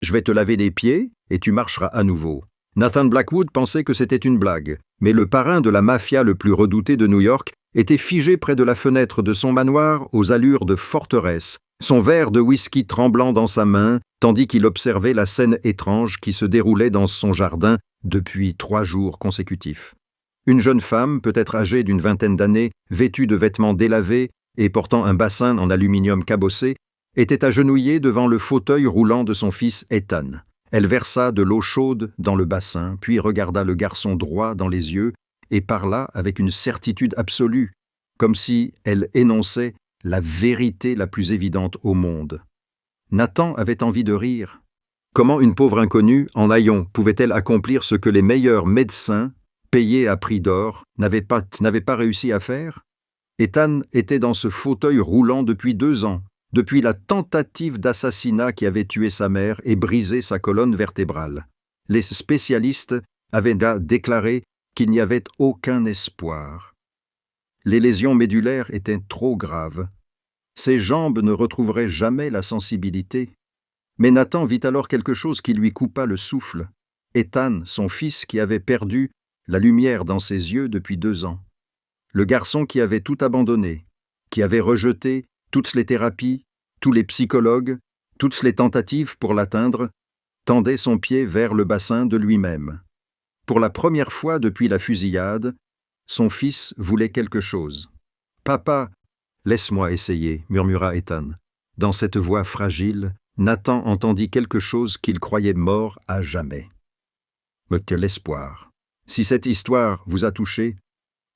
Je vais te laver les pieds et tu marcheras à nouveau. Nathan Blackwood pensait que c'était une blague, mais le parrain de la mafia le plus redouté de New York était figé près de la fenêtre de son manoir aux allures de forteresse, son verre de whisky tremblant dans sa main, tandis qu'il observait la scène étrange qui se déroulait dans son jardin depuis 3 jours consécutifs. Une jeune femme, peut-être âgée d'une vingtaine d'années, vêtue de vêtements délavés et portant un bassin en aluminium cabossé, était agenouillée devant le fauteuil roulant de son fils Ethan. Elle versa de l'eau chaude dans le bassin, puis regarda le garçon droit dans les yeux et parla avec une certitude absolue, comme si elle énonçait la vérité la plus évidente au monde. Nathan avait envie de rire. Comment une pauvre inconnue, en haillons, pouvait-elle accomplir ce que les meilleurs médecins, payés à prix d'or, n'avaient pas réussi à faire? Ethan était dans ce fauteuil roulant depuis 2 ans, depuis la tentative d'assassinat qui avait tué sa mère et brisé sa colonne vertébrale. Les spécialistes avaient déclaré qu'il n'y avait aucun espoir. Les lésions médulaires étaient trop graves. Ses jambes ne retrouveraient jamais la sensibilité. Mais Nathan vit alors quelque chose qui lui coupa le souffle. Ethan, son fils qui avait perdu la lumière dans ses yeux depuis 2 ans. Le garçon qui avait tout abandonné, qui avait rejeté toutes les thérapies, tous les psychologues, toutes les tentatives pour l'atteindre, tendait son pied vers le bassin de lui-même. Pour la première fois depuis la fusillade, son fils voulait quelque chose. « Papa, laisse-moi essayer », murmura Ethan. Dans cette voix fragile, Nathan entendit quelque chose qu'il croyait mort à jamais. De l'espoir. Si cette histoire vous a touché,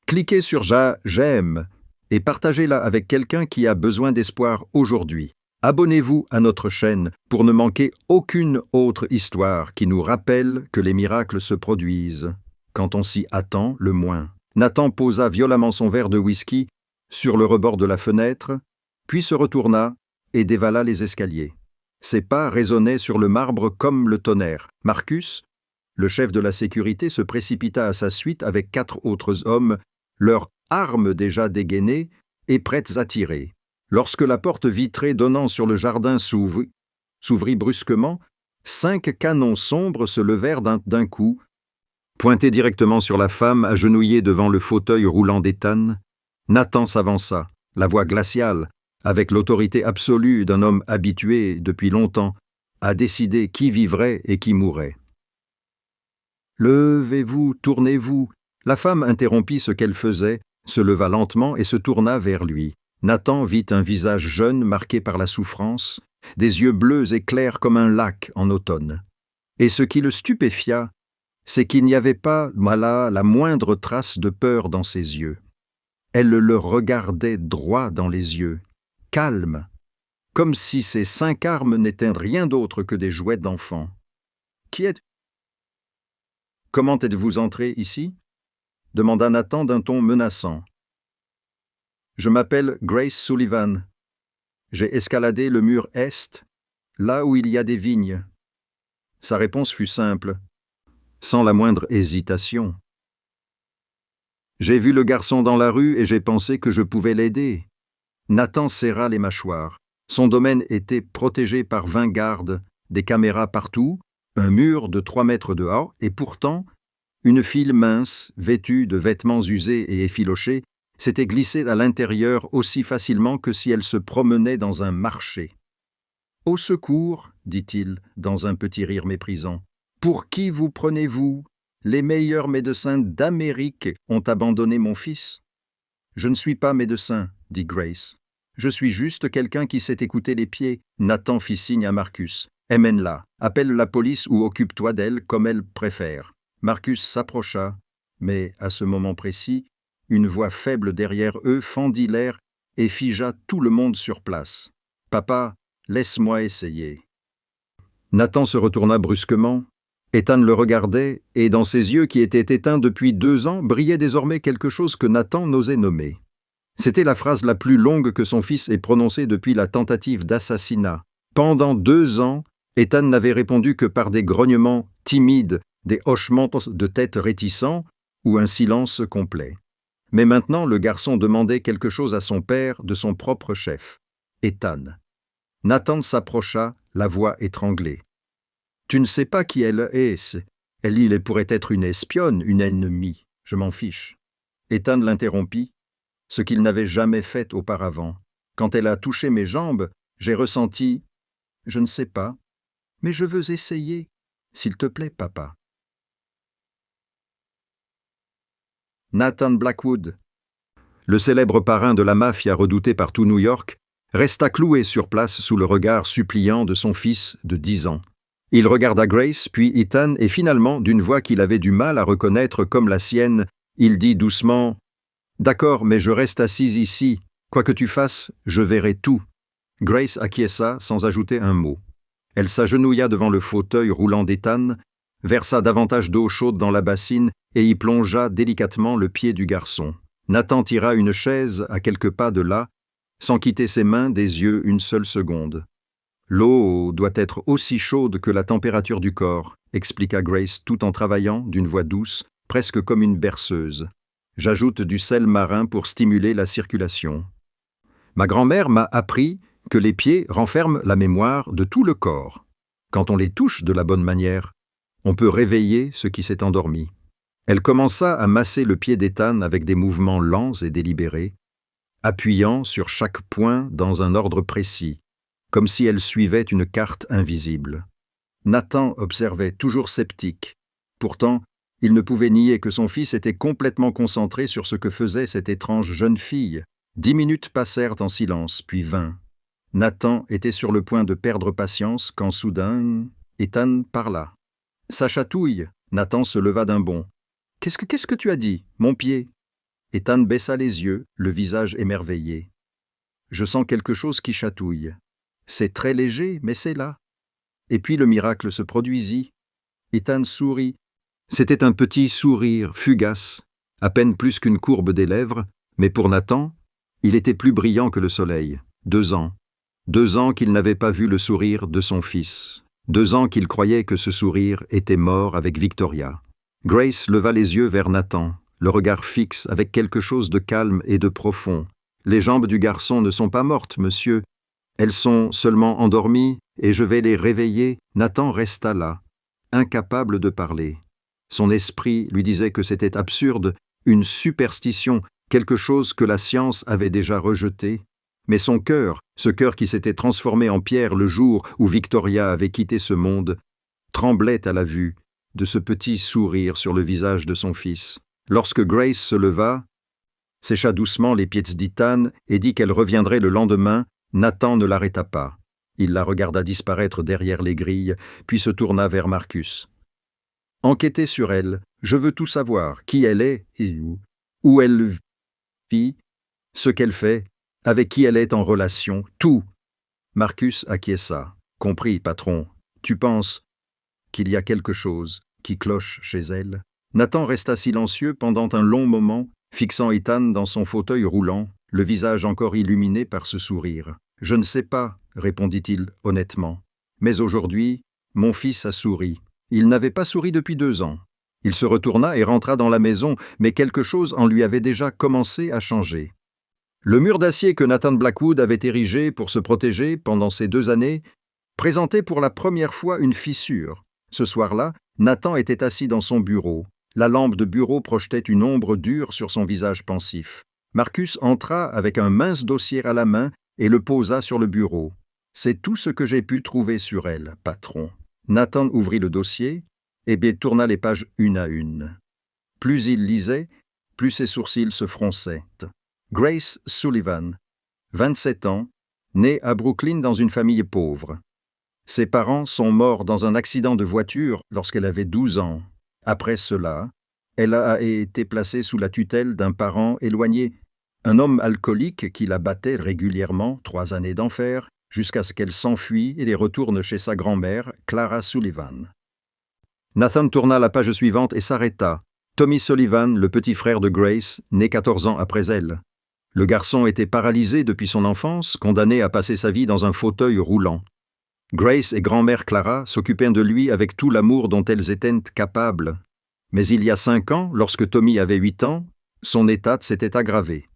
cliquez sur j'aime et partagez-la avec quelqu'un qui a besoin d'espoir aujourd'hui. Abonnez-vous à notre chaîne pour ne manquer aucune autre histoire qui nous rappelle que les miracles se produisent quand on s'y attend le moins. Nathan posa violemment son verre de whisky sur le rebord de la fenêtre, puis se retourna et dévala les escaliers. Ses pas résonnaient sur le marbre comme le tonnerre. Marcus, le chef de la sécurité, se précipita à sa suite avec 4 autres hommes, leurs armes déjà dégainées et prêtes à tirer. Lorsque la porte vitrée donnant sur le jardin s'ouvrit brusquement, 5 canons sombres se levèrent d'un coup. Pointés directement sur la femme agenouillée devant le fauteuil roulant d'Ethan, Nathan s'avança, la voix glaciale, avec l'autorité absolue d'un homme habitué depuis longtemps à décider qui vivrait et qui mourrait. « Levez-vous, tournez-vous » La femme interrompit ce qu'elle faisait, se leva lentement et se tourna vers lui. Nathan vit un visage jeune marqué par la souffrance, des yeux bleus et clairs comme un lac en automne. Et ce qui le stupéfia, c'est qu'il n'y avait pas, là, la moindre trace de peur dans ses yeux. Elle le regardait droit dans les yeux, calme, comme si ses 5 armes n'étaient rien d'autre que des jouets d'enfant. « Qui êtes-vous ? Comment êtes-vous entré ici ?» demanda Nathan d'un ton menaçant. « Je m'appelle Grace Sullivan. J'ai escaladé le mur est, là où il y a des vignes. » Sa réponse fut simple, sans la moindre hésitation. « J'ai vu le garçon dans la rue et j'ai pensé que je pouvais l'aider. » Nathan serra les mâchoires. Son domaine était protégé par 20 gardes, des caméras partout, un mur de 3 mètres de haut, et pourtant, une file mince, vêtue de vêtements usés et effilochés, s'était glissée à l'intérieur aussi facilement que si elle se promenait dans un marché. « Au secours, dit-il, dans un petit rire méprisant. « Pour qui vous prenez-vous? Les meilleurs médecins d'Amérique ont abandonné mon fils. »« Je ne suis pas médecin, dit Grace. Je suis juste quelqu'un qui sait écouter les pieds. » Nathan fit signe à Marcus. « Emmène-la, appelle la police ou occupe-toi d'elle comme elle préfère. » Marcus s'approcha, mais à ce moment précis, une voix faible derrière eux fendit l'air et figea tout le monde sur place. « Papa, laisse-moi essayer. » Nathan se retourna brusquement. Ethan le regardait, et dans ses yeux qui étaient éteints depuis 2 ans, brillait désormais quelque chose que Nathan n'osait nommer. C'était la phrase la plus longue que son fils ait prononcée depuis la tentative d'assassinat. Pendant 2 ans, Ethan n'avait répondu que par des grognements timides, des hochements de tête réticents ou un silence complet. Mais maintenant, le garçon demandait quelque chose à son père de son propre chef, Ethan. Nathan s'approcha, la voix étranglée. Tu ne sais pas qui elle est. Elle pourrait être une espionne, une ennemie. Je m'en fiche. Ethan l'interrompit, ce qu'il n'avait jamais fait auparavant. Quand elle a touché mes jambes, j'ai ressenti... Je ne sais pas, mais je veux essayer. S'il te plaît, papa. Nathan Blackwood, le célèbre parrain de la mafia redouté par tout New York, resta cloué sur place sous le regard suppliant de son fils de 10 ans. Il regarda Grace, puis Ethan, et finalement, d'une voix qu'il avait du mal à reconnaître comme la sienne, il dit doucement « D'accord, mais je reste assise ici. Quoi que tu fasses, je verrai tout. » Grace acquiesça sans ajouter un mot. Elle s'agenouilla devant le fauteuil roulant d'Ethan, versa davantage d'eau chaude dans la bassine et y plongea délicatement le pied du garçon. Nathan tira une chaise à quelques pas de là, sans quitter ses mains des yeux une seule seconde. « L'eau doit être aussi chaude que la température du corps, » expliqua Grace tout en travaillant d'une voix douce, presque comme une berceuse. « J'ajoute du sel marin pour stimuler la circulation. Ma grand-mère m'a appris que les pieds renferment la mémoire de tout le corps. Quand on les touche de la bonne manière, on peut réveiller ce qui s'est endormi. » Elle commença à masser le pied d'Ethan avec des mouvements lents et délibérés, appuyant sur chaque point dans un ordre précis, comme si elle suivait une carte invisible. Nathan observait, toujours sceptique. Pourtant, il ne pouvait nier que son fils était complètement concentré sur ce que faisait cette étrange jeune fille. 10 minutes passèrent en silence, puis 20. Nathan était sur le point de perdre patience quand soudain, Ethan parla. « Ça chatouille !» Nathan se leva d'un bond. « Qu'est-ce que tu as dit, mon pied ?» Ethan baissa les yeux, le visage émerveillé. « Je sens quelque chose qui chatouille. C'est très léger, mais c'est là. » Et puis le miracle se produisit. Ethan sourit. C'était un petit sourire fugace, à peine plus qu'une courbe des lèvres, mais pour Nathan, il était plus brillant que le soleil. 2 ans. 2 ans qu'il n'avait pas vu le sourire de son fils. 2 ans qu'il croyait que ce sourire était mort avec Victoria. Grace leva les yeux vers Nathan, le regard fixe avec quelque chose de calme et de profond. « Les jambes du garçon ne sont pas mortes, monsieur. Elles sont seulement endormies, et je vais les réveiller. » Nathan resta là, incapable de parler. Son esprit lui disait que c'était absurde, une superstition, quelque chose que la science avait déjà rejeté. Mais son cœur, ce cœur qui s'était transformé en pierre le jour où Victoria avait quitté ce monde, tremblait à la vue de ce petit sourire sur le visage de son fils. Lorsque Grace se leva, sécha doucement les pieds d'Ethan et dit qu'elle reviendrait le lendemain, Nathan ne l'arrêta pas. Il la regarda disparaître derrière les grilles, puis se tourna vers Marcus. « Enquêtez sur elle, je veux tout savoir, qui elle est, où elle vit, ce qu'elle fait, avec qui elle est en relation, tout. » Marcus acquiesça. « Compris, patron. Tu penses qu'il y a quelque chose qui cloche chez elle ?» Nathan resta silencieux pendant un long moment, fixant Ethan dans son fauteuil roulant, le visage encore illuminé par ce sourire. « Je ne sais pas, » répondit-il honnêtement. « Mais aujourd'hui, mon fils a souri. Il n'avait pas souri depuis 2 ans. Il se retourna et rentra dans la maison, mais quelque chose en lui avait déjà commencé à changer. Le mur d'acier que Nathan Blackwood avait érigé pour se protéger pendant ces 2 années présentait pour la première fois une fissure. Ce soir-là, Nathan était assis dans son bureau. La lampe de bureau projetait une ombre dure sur son visage pensif. Marcus entra avec un mince dossier à la main et le posa sur le bureau. « C'est tout ce que j'ai pu trouver sur elle, patron. » Nathan ouvrit le dossier et tourna les pages une à une. Plus il lisait, plus ses sourcils se fronçaient. Grace Sullivan, 27 ans, née à Brooklyn dans une famille pauvre. Ses parents sont morts dans un accident de voiture lorsqu'elle avait 12 ans. Après cela, elle a été placée sous la tutelle d'un parent éloigné, un homme alcoolique qui la battait régulièrement, 3 années d'enfer, jusqu'à ce qu'elle s'enfuit et les retourne chez sa grand-mère, Clara Sullivan. Nathan tourna la page suivante et s'arrêta. Tommy Sullivan, le petit frère de Grace, né 14 ans après elle. Le garçon était paralysé depuis son enfance, condamné à passer sa vie dans un fauteuil roulant. Grace et grand-mère Clara s'occupaient de lui avec tout l'amour dont elles étaient capables. Mais il y a 5 ans, lorsque Tommy avait 8 ans, son état s'était aggravé.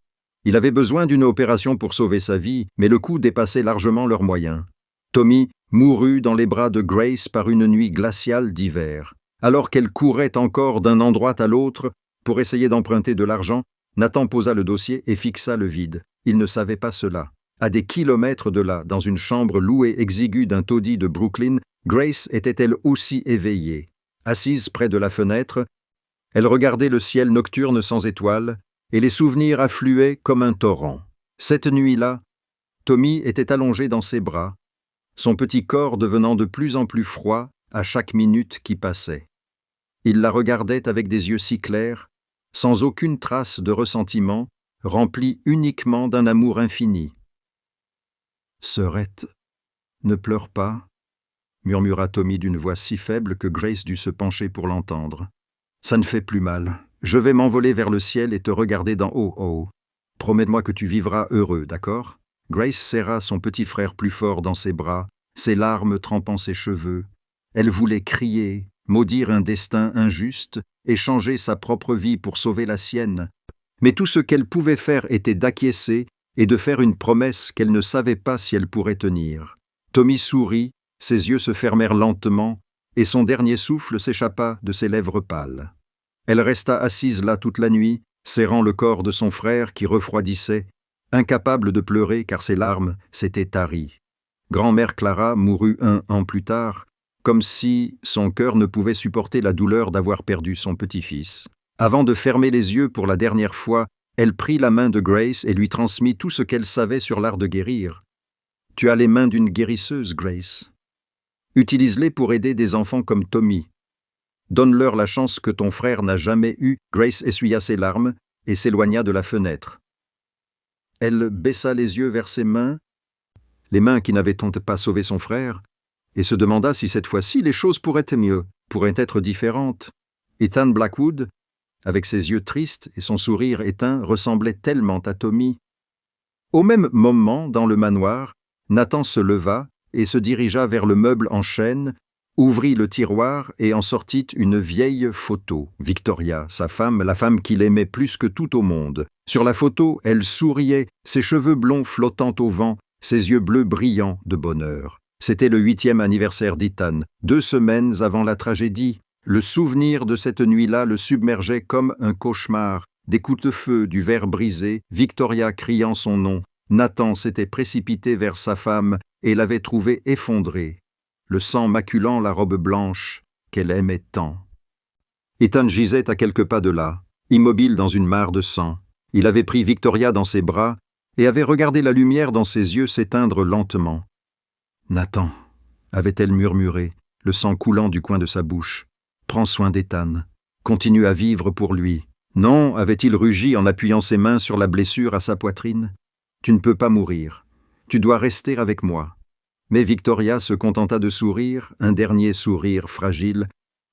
Il avait besoin d'une opération pour sauver sa vie, mais le coût dépassait largement leurs moyens. Tommy mourut dans les bras de Grace par une nuit glaciale d'hiver. Alors qu'elle courait encore d'un endroit à l'autre pour essayer d'emprunter de l'argent, Nathan posa le dossier et fixa le vide. Il ne savait pas cela. À des kilomètres de là, dans une chambre louée exiguë d'un taudis de Brooklyn, Grace était elle aussi éveillée. Assise près de la fenêtre, elle regardait le ciel nocturne sans étoiles, et les souvenirs affluaient comme un torrent. Cette nuit-là, Tommy était allongé dans ses bras, son petit corps devenant de plus en plus froid à chaque minute qui passait. Il la regardait avec des yeux si clairs, sans aucune trace de ressentiment, rempli uniquement d'un amour infini. « Sœurette, ne pleure pas » murmura Tommy d'une voix si faible que Grace dut se pencher pour l'entendre. « Ça ne fait plus mal. Je vais m'envoler vers le ciel et te regarder d'en haut. Promets-moi que tu vivras heureux, d'accord ?» Grace serra son petit frère plus fort dans ses bras, ses larmes trempant ses cheveux. Elle voulait crier, maudire un destin injuste et changer sa propre vie pour sauver la sienne. Mais tout ce qu'elle pouvait faire était d'acquiescer et de faire une promesse qu'elle ne savait pas si elle pourrait tenir. Tommy sourit, ses yeux se fermèrent lentement et son dernier souffle s'échappa de ses lèvres pâles. Elle resta assise là toute la nuit, serrant le corps de son frère qui refroidissait, incapable de pleurer car ses larmes s'étaient taries. Grand-mère Clara mourut 1 an plus tard, comme si son cœur ne pouvait supporter la douleur d'avoir perdu son petit-fils. Avant de fermer les yeux pour la dernière fois, elle prit la main de Grace et lui transmit tout ce qu'elle savait sur l'art de guérir. « Tu as les mains d'une guérisseuse, Grace. Utilise-les pour aider des enfants comme Tommy. Donne-leur la chance que ton frère n'a jamais eue. » Grace essuya ses larmes et s'éloigna de la fenêtre. Elle baissa les yeux vers ses mains, les mains qui n'avaient pas sauvé son frère, et se demanda si cette fois-ci les choses pourraient être mieux, pourraient être différentes. Ethan Blackwood, avec ses yeux tristes et son sourire éteint, ressemblait tellement à Tommy. Au même moment, dans le manoir, Nathan se leva et se dirigea vers le meuble en chêne, ouvrit le tiroir et en sortit une vieille photo. Victoria, sa femme, la femme qu'il aimait plus que tout au monde. Sur la photo, elle souriait, ses cheveux blonds flottant au vent, ses yeux bleus brillants de bonheur. C'était le 8e anniversaire d'Ethan, 2 semaines avant la tragédie. Le souvenir de cette nuit-là le submergeait comme un cauchemar. Des coups de feu, du verre brisé, Victoria criant son nom. Nathan s'était précipité vers sa femme et l'avait trouvée effondrée, le sang maculant la robe blanche qu'elle aimait tant. Ethan gisait à quelques pas de là, immobile dans une mare de sang. Il avait pris Victoria dans ses bras et avait regardé la lumière dans ses yeux s'éteindre lentement. « Nathan » avait-elle murmuré, le sang coulant du coin de sa bouche. « Prends soin d'Ethan. Continue à vivre pour lui. »« Non » avait-il rugi en appuyant ses mains sur la blessure à sa poitrine. « Tu ne peux pas mourir. Tu dois rester avec moi. » Mais Victoria se contenta de sourire, un dernier sourire fragile,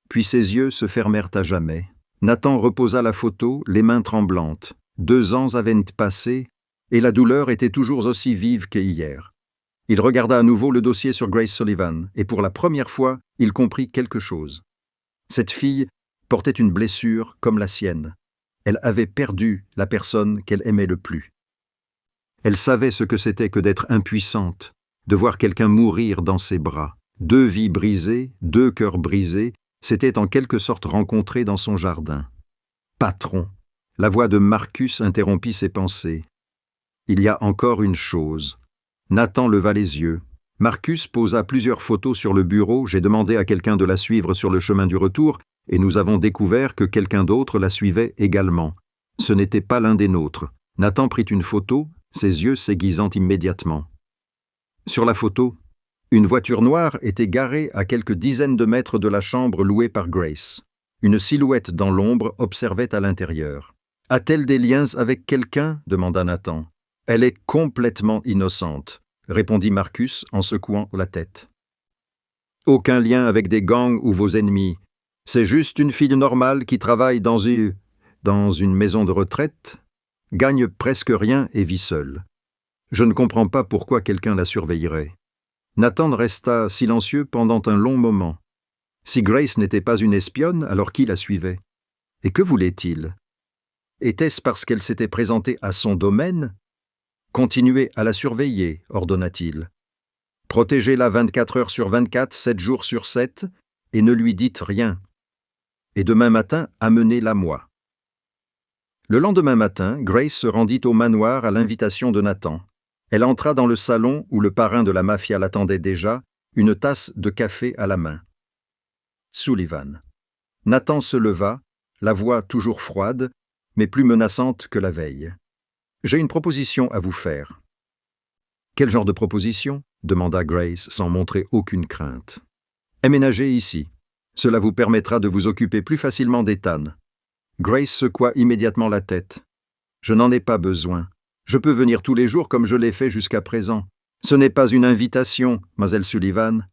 puis ses yeux se fermèrent à jamais. Nathan reposa la photo, les mains tremblantes. 2 ans avaient passé, et la douleur était toujours aussi vive qu'hier. Il regarda à nouveau le dossier sur Grace Sullivan, et pour la première fois, il comprit quelque chose. Cette fille portait une blessure comme la sienne. Elle avait perdu la personne qu'elle aimait le plus. Elle savait ce que c'était que d'être impuissante, de voir quelqu'un mourir dans ses bras. 2 vies brisées, 2 cœurs brisés, s'étaient en quelque sorte rencontrés dans son jardin. « Patron !» La voix de Marcus interrompit ses pensées. « Il y a encore une chose. » Nathan leva les yeux. Marcus posa plusieurs photos sur le bureau. J'ai demandé à quelqu'un de la suivre sur le chemin du retour, et nous avons découvert que quelqu'un d'autre la suivait également. Ce n'était pas l'un des nôtres. Nathan prit une photo, ses yeux s'aiguisant immédiatement. Sur la photo, une voiture noire était garée à quelques dizaines de mètres de la chambre louée par Grace. Une silhouette dans l'ombre observait à l'intérieur. « A-t-elle des liens avec quelqu'un » demanda Nathan. « Elle est complètement innocente », répondit Marcus en secouant la tête. « Aucun lien avec des gangs ou vos ennemis. C'est juste une fille normale qui travaille dans une maison de retraite, gagne presque rien et vit seule. Je ne comprends pas pourquoi quelqu'un la surveillerait. » Nathan resta silencieux pendant un long moment. Si Grace n'était pas une espionne, alors qui la suivait? Et que voulait-il? Était-ce parce qu'elle s'était présentée à son domaine? « Continuez à la surveiller, ordonna-t-il. Protégez-la 24 heures sur 24, 7 jours sur 7, et ne lui dites rien. Et demain matin, amenez-la-moi. » Le lendemain matin, Grace se rendit au manoir à l'invitation de Nathan. Elle entra dans le salon où le parrain de la mafia l'attendait déjà, une tasse de café à la main. Sullivan. Nathan se leva, la voix toujours froide, mais plus menaçante que la veille. « J'ai une proposition à vous faire. »« Quel genre de proposition ?» demanda Grace sans montrer aucune crainte. « Aménagez ici. Cela vous permettra de vous occuper plus facilement d'Ethan. » Grace secoua immédiatement la tête. « Je n'en ai pas besoin. Je peux venir tous les jours comme je l'ai fait jusqu'à présent. Ce n'est pas une invitation, mademoiselle Sullivan. »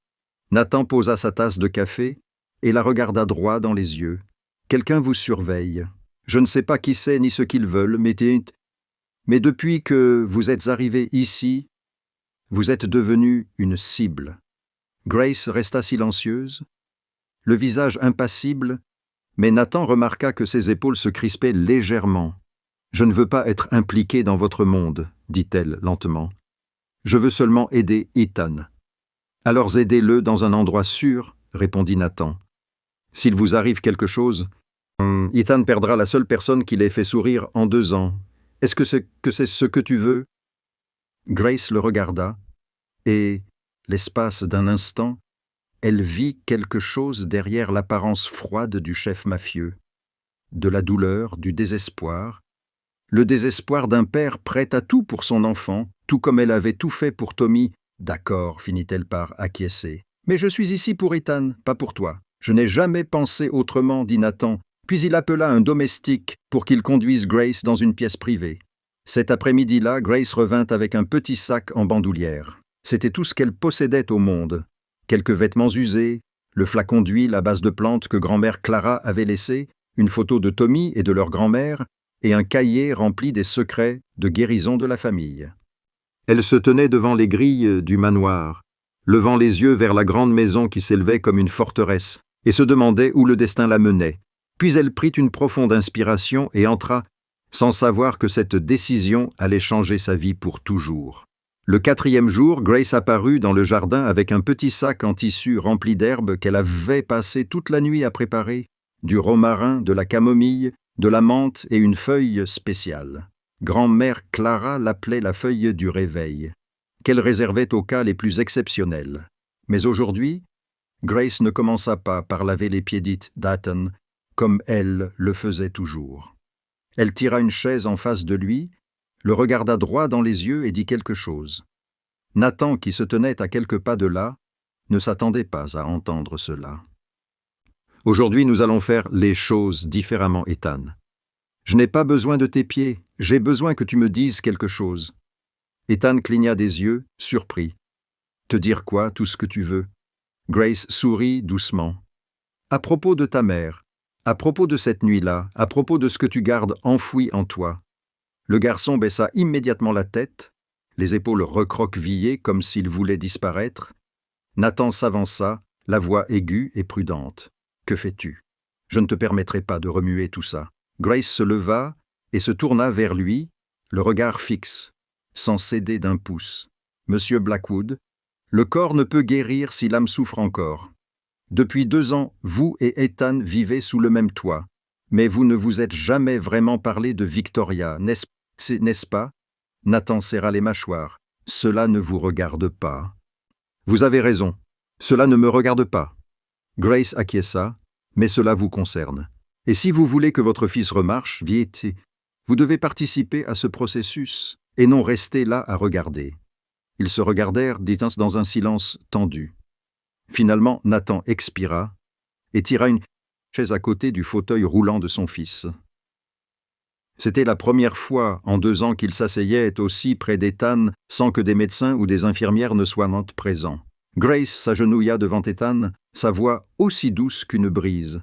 Nathan posa sa tasse de café et la regarda droit dans les yeux. « Quelqu'un vous surveille. Je ne sais pas qui c'est ni ce qu'ils veulent, mais depuis que vous êtes arrivé ici, vous êtes devenu une cible. » Grace resta silencieuse, le visage impassible, mais Nathan remarqua que ses épaules se crispaient légèrement. « Je ne veux pas être impliquée dans votre monde, » dit-elle lentement. « Je veux seulement aider Ethan. »« Alors aidez-le dans un endroit sûr, » répondit Nathan. « S'il vous arrive quelque chose, Ethan perdra la seule personne qui l'ait fait sourire en 2 ans. Est-ce que c'est ce que tu veux ?» Grace le regarda, et, l'espace d'un instant, elle vit quelque chose derrière l'apparence froide du chef mafieux. De la douleur, du désespoir. Le désespoir d'un père prêt à tout pour son enfant, tout comme elle avait tout fait pour Tommy. « D'accord, finit-elle par acquiescer. Mais je suis ici pour Ethan, pas pour toi. Je n'ai jamais pensé autrement, dit Nathan, puis il appela un domestique pour qu'il conduise Grace dans une pièce privée. Cet après-midi-là, Grace revint avec un petit sac en bandoulière. C'était tout ce qu'elle possédait au monde. Quelques vêtements usés, le flacon d'huile à base de plantes que grand-mère Clara avait laissé, une photo de Tommy et de leur grand-mère, et un cahier rempli des secrets de guérison de la famille. Elle se tenait devant les grilles du manoir, levant les yeux vers la grande maison qui s'élevait comme une forteresse, et se demandait où le destin la menait. Puis elle prit une profonde inspiration et entra, sans savoir que cette décision allait changer sa vie pour toujours. Le 4e jour, Grace apparut dans le jardin avec un petit sac en tissu rempli d'herbes qu'elle avait passé toute la nuit à préparer, du romarin, de la camomille, de la menthe et une feuille spéciale. Grand-mère Clara l'appelait la feuille du réveil, qu'elle réservait aux cas les plus exceptionnels. Mais aujourd'hui, Grace ne commença pas par laver les pieds d'Ethan, comme elle le faisait toujours. Elle tira une chaise en face de lui, le regarda droit dans les yeux et dit quelque chose. Nathan, qui se tenait à quelques pas de là, ne s'attendait pas à entendre cela. « Aujourd'hui, nous allons faire les choses différemment, Ethan. Je n'ai pas besoin de tes pieds, j'ai besoin que tu me dises quelque chose. » Ethan cligna des yeux, surpris. « Te dire quoi, tout ce que tu veux ?» Grace sourit doucement. « À propos de ta mère, à propos de cette nuit-là, à propos de ce que tu gardes enfoui en toi. » Le garçon baissa immédiatement la tête, les épaules recroquevillées comme s'il voulait disparaître. Nathan s'avança, la voix aiguë et prudente. « Que fais-tu ? Je ne te permettrai pas de remuer tout ça. » Grace se leva et se tourna vers lui, le regard fixe, sans céder d'un pouce. « Monsieur Blackwood, le corps ne peut guérir si l'âme souffre encore. Depuis 2 ans, vous et Ethan vivez sous le même toit, mais vous ne vous êtes jamais vraiment parlé de Victoria, n'est-ce pas ?» Nathan serra les mâchoires. « Cela ne vous regarde pas. »« Vous avez raison, cela ne me regarde pas. » Grace acquiesça, « Mais cela vous concerne. Et si vous voulez que votre fils remarche, vous devez participer à ce processus, et non rester là à regarder. » Ils se regardèrent, dans un silence tendu. Finalement, Nathan expira et tira une chaise à côté du fauteuil roulant de son fils. C'était la première fois en 2 ans qu'il s'asseyait aussi près d'Ethan sans que des médecins ou des infirmières ne soient présents. Grace s'agenouilla devant Ethan, sa voix aussi douce qu'une brise.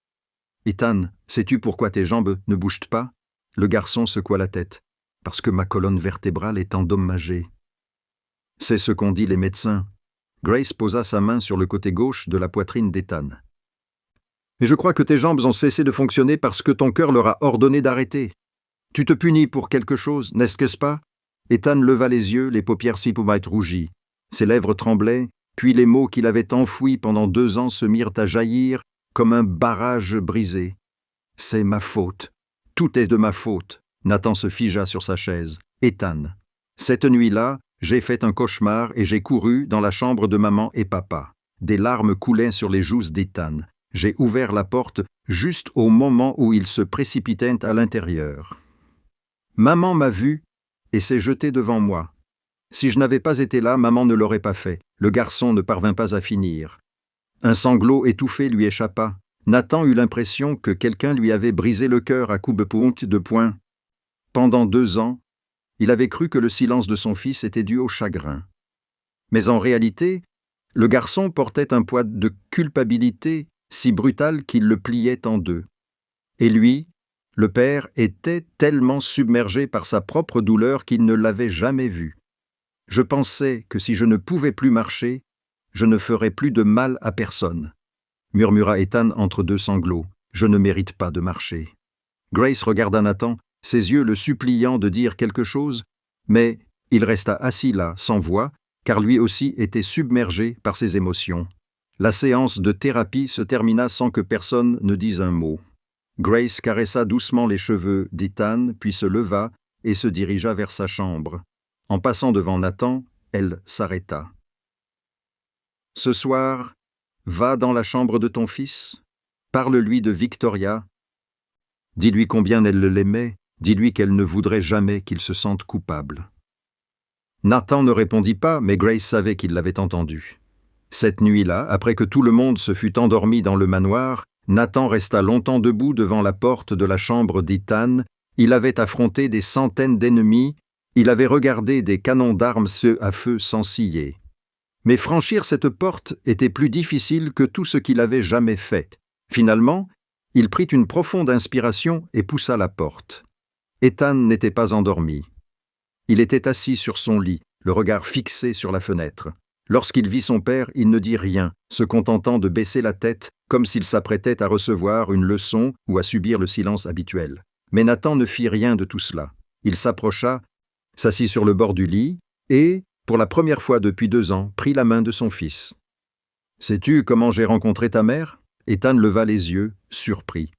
« Ethan, sais-tu pourquoi tes jambes ne bougent pas ?» Le garçon secoua la tête. « Parce que ma colonne vertébrale est endommagée. » « C'est ce qu'ont dit les médecins. » Grace posa sa main sur le côté gauche de la poitrine d'Ethan. « Mais je crois que tes jambes ont cessé de fonctionner parce que ton cœur leur a ordonné d'arrêter. Tu te punis pour quelque chose, n'est-ce pas ?» Ethan leva les yeux, les paupières si rougies. Ses lèvres tremblaient, puis les mots qu'il avait enfouis pendant 2 ans se mirent à jaillir comme un barrage brisé. « C'est ma faute. Tout est de ma faute. » Nathan se figea sur sa chaise. « Ethan. Cette nuit-là, j'ai fait un cauchemar et j'ai couru dans la chambre de maman et papa. Des larmes coulaient sur les joues d'Ethan. J'ai ouvert la porte juste au moment où il se précipitait à l'intérieur. Maman m'a vu et s'est jetée devant moi. Si je n'avais pas été là, maman ne l'aurait pas fait. Le garçon ne parvint pas à finir. Un sanglot étouffé lui échappa. Nathan eut l'impression que quelqu'un lui avait brisé le cœur à coups de poing. Pendant 2 ans, il avait cru que le silence de son fils était dû au chagrin. Mais en réalité, le garçon portait un poids de culpabilité si brutal qu'il le pliait en deux. Et lui, le père, était tellement submergé par sa propre douleur qu'il ne l'avait jamais vu. Je pensais que si je ne pouvais plus marcher, je ne ferais plus de mal à personne, murmura Ethan entre 2 sanglots. Je ne mérite pas de marcher. Grace regarda Nathan, ses yeux le suppliant de dire quelque chose, mais il resta assis là, sans voix, car lui aussi était submergé par ses émotions. La séance de thérapie se termina sans que personne ne dise un mot. Grace caressa doucement les cheveux d'Ethan, puis se leva et se dirigea vers sa chambre. En passant devant Nathan, elle s'arrêta. « Ce soir, va dans la chambre de ton fils, parle-lui de Victoria. Dis-lui combien elle l'aimait, dis-lui qu'elle ne voudrait jamais qu'il se sente coupable. » Nathan ne répondit pas, mais Grace savait qu'il l'avait entendu. Cette nuit-là, après que tout le monde se fut endormi dans le manoir, Nathan resta longtemps debout devant la porte de la chambre d'Ethan. Il avait affronté des centaines d'ennemis, il avait regardé des canons d'armes à feu s'ensiller. Mais franchir cette porte était plus difficile que tout ce qu'il avait jamais fait. Finalement, il prit une profonde inspiration et poussa la porte. Ethan n'était pas endormi. Il était assis sur son lit, le regard fixé sur la fenêtre. Lorsqu'il vit son père, il ne dit rien, se contentant de baisser la tête, comme s'il s'apprêtait à recevoir une leçon ou à subir le silence habituel. Mais Nathan ne fit rien de tout cela. Il s'approcha, s'assit sur le bord du lit et, pour la première fois depuis 2 ans, prit la main de son fils. « Sais-tu comment j'ai rencontré ta mère » Ethan leva les yeux, surpris.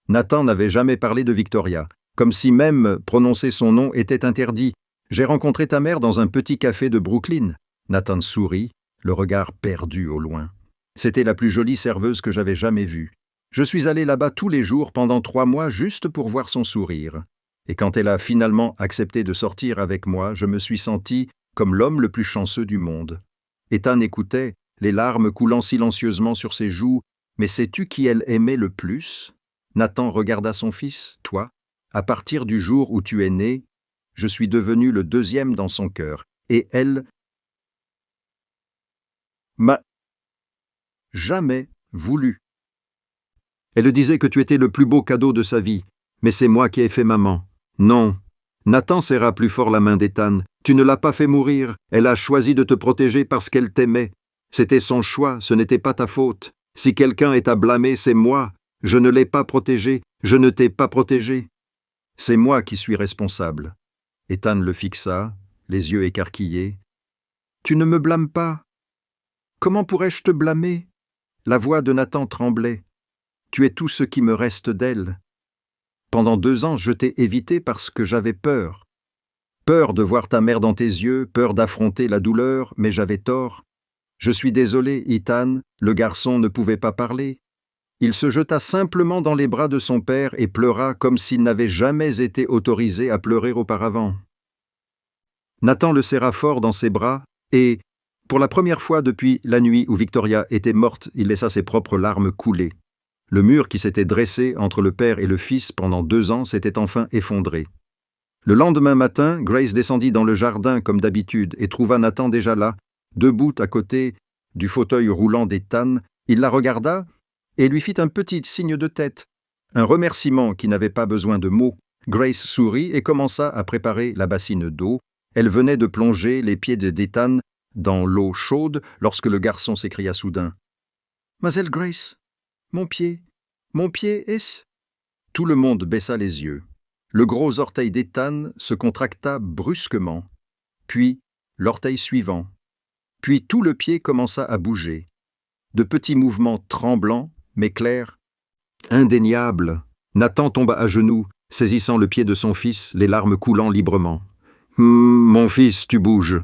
Nathan n'avait jamais parlé de Victoria, comme si même prononcer son nom était interdit. « J'ai rencontré ta mère dans un petit café de Brooklyn. » Nathan sourit, le regard perdu au loin. C'était la plus jolie serveuse que j'avais jamais vue. Je suis allé là-bas tous les jours pendant 3 mois juste pour voir son sourire. Et quand elle a finalement accepté de sortir avec moi, je me suis senti comme l'homme le plus chanceux du monde. Ethan écoutait, les larmes coulant silencieusement sur ses joues. Mais sais-tu qui elle aimait le plus ? Nathan regarda son fils. « Toi, à partir du jour où tu es né, je suis devenu le 2e dans son cœur. Et elle m'a jamais voulu. Elle disait que tu étais le plus beau cadeau de sa vie, mais c'est moi qui ai fait maman. Non. » Nathan serra plus fort la main d'Ethan. « Tu ne l'as pas fait mourir, elle a choisi de te protéger parce qu'elle t'aimait. C'était son choix, ce n'était pas ta faute. Si quelqu'un est à blâmer, c'est moi. Je ne l'ai pas protégée, je ne t'ai pas protégée. C'est moi qui suis responsable. » Ethan le fixa, les yeux écarquillés. « Tu ne me blâmes pas. Comment pourrais-je te blâmer ?» La voix de Nathan tremblait. « Tu es tout ce qui me reste d'elle. Pendant 2 ans, je t'ai évité parce que j'avais peur. Peur de voir ta mère dans tes yeux, peur d'affronter la douleur, mais j'avais tort. Je suis désolé, Ethan, le garçon ne pouvait pas parler. Il se jeta simplement dans les bras de son père et pleura comme s'il n'avait jamais été autorisé à pleurer auparavant. Nathan le serra fort dans ses bras et, pour la première fois depuis la nuit où Victoria était morte, il laissa ses propres larmes couler. Le mur qui s'était dressé entre le père et le fils pendant 2 ans s'était enfin effondré. Le lendemain matin, Grace descendit dans le jardin comme d'habitude et trouva Nathan déjà là, debout à côté du fauteuil roulant d'Ethan. Il la regarda et lui fit un petit signe de tête, un remerciement qui n'avait pas besoin de mots. Grace sourit et commença à préparer la bassine d'eau. Elle venait de plonger les pieds d'Ethan dans l'eau chaude lorsque le garçon s'écria soudain. « Mademoiselle Grace, mon pied est-ce » Tout le monde baissa les yeux. Le gros orteil d'Ethan se contracta brusquement, puis l'orteil suivant. Puis tout le pied commença à bouger. De petits mouvements tremblants, mais clairs. Indéniable. Nathan tomba à genoux, saisissant le pied de son fils, les larmes coulant librement. « Mon fils, tu bouges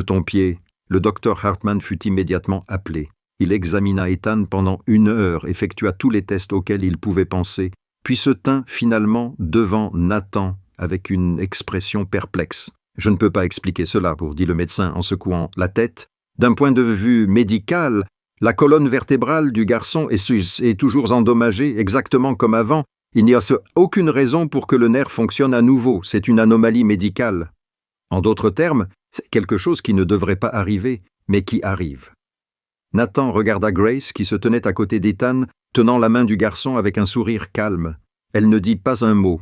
ton pied. » Le docteur Hartman fut immédiatement appelé. Il examina Ethan pendant 1 heure, effectua tous les tests auxquels il pouvait penser, puis se tint finalement devant Nathan avec une expression perplexe. « Je ne peux pas expliquer cela, dit le médecin en secouant la tête. D'un point de vue médical, la colonne vertébrale du garçon est toujours endommagée, exactement comme avant. Il n'y a aucune raison pour que le nerf fonctionne à nouveau. C'est une anomalie médicale. En d'autres termes, c'est quelque chose qui ne devrait pas arriver, mais qui arrive. » Nathan regarda Grace qui se tenait à côté d'Ethan, tenant la main du garçon avec un sourire calme. Elle ne dit pas un mot.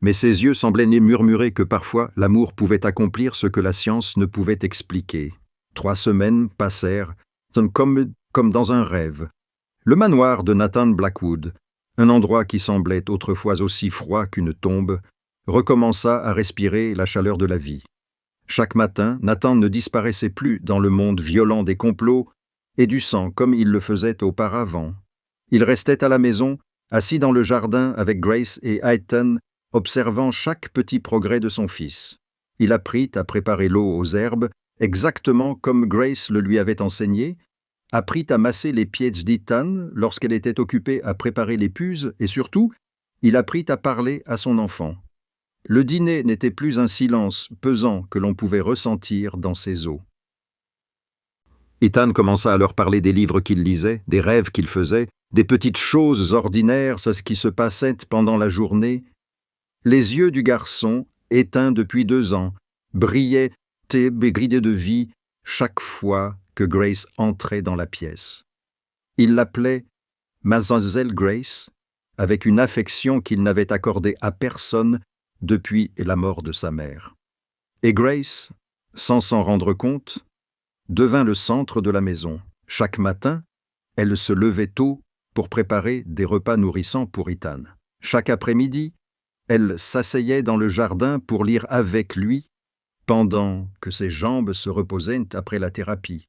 Mais ses yeux semblaient murmurer que parfois l'amour pouvait accomplir ce que la science ne pouvait expliquer. 3 semaines passèrent, comme dans un rêve. Le manoir de Nathan Blackwood, un endroit qui semblait autrefois aussi froid qu'une tombe, recommença à respirer la chaleur de la vie. Chaque matin, Nathan ne disparaissait plus dans le monde violent des complots et du sang comme il le faisait auparavant. Il restait à la maison, assis dans le jardin avec Grace et Ethan, observant chaque petit progrès de son fils. Il apprit à préparer l'eau aux herbes, exactement comme Grace le lui avait enseigné, apprit à masser les pieds d'Ethan lorsqu'elle était occupée à préparer les puces et surtout, il apprit à parler à son enfant. Le dîner n'était plus un silence pesant que l'on pouvait ressentir dans ses os. Ethan commença à leur parler des livres qu'il lisait, des rêves qu'il faisait, des petites choses ordinaires, ce qui se passait pendant la journée. Les yeux du garçon, éteints depuis 2 ans, brillaient gridés de vie chaque fois que Grace entrait dans la pièce. Il l'appelait « Mademoiselle Grace » avec une affection qu'il n'avait accordée à personne depuis la mort de sa mère. Et Grace, sans s'en rendre compte, devint le centre de la maison. Chaque matin, elle se levait tôt pour préparer des repas nourrissants pour Ethan. Chaque après-midi, elle s'asseyait dans le jardin pour lire avec lui, pendant que ses jambes se reposaient après la thérapie.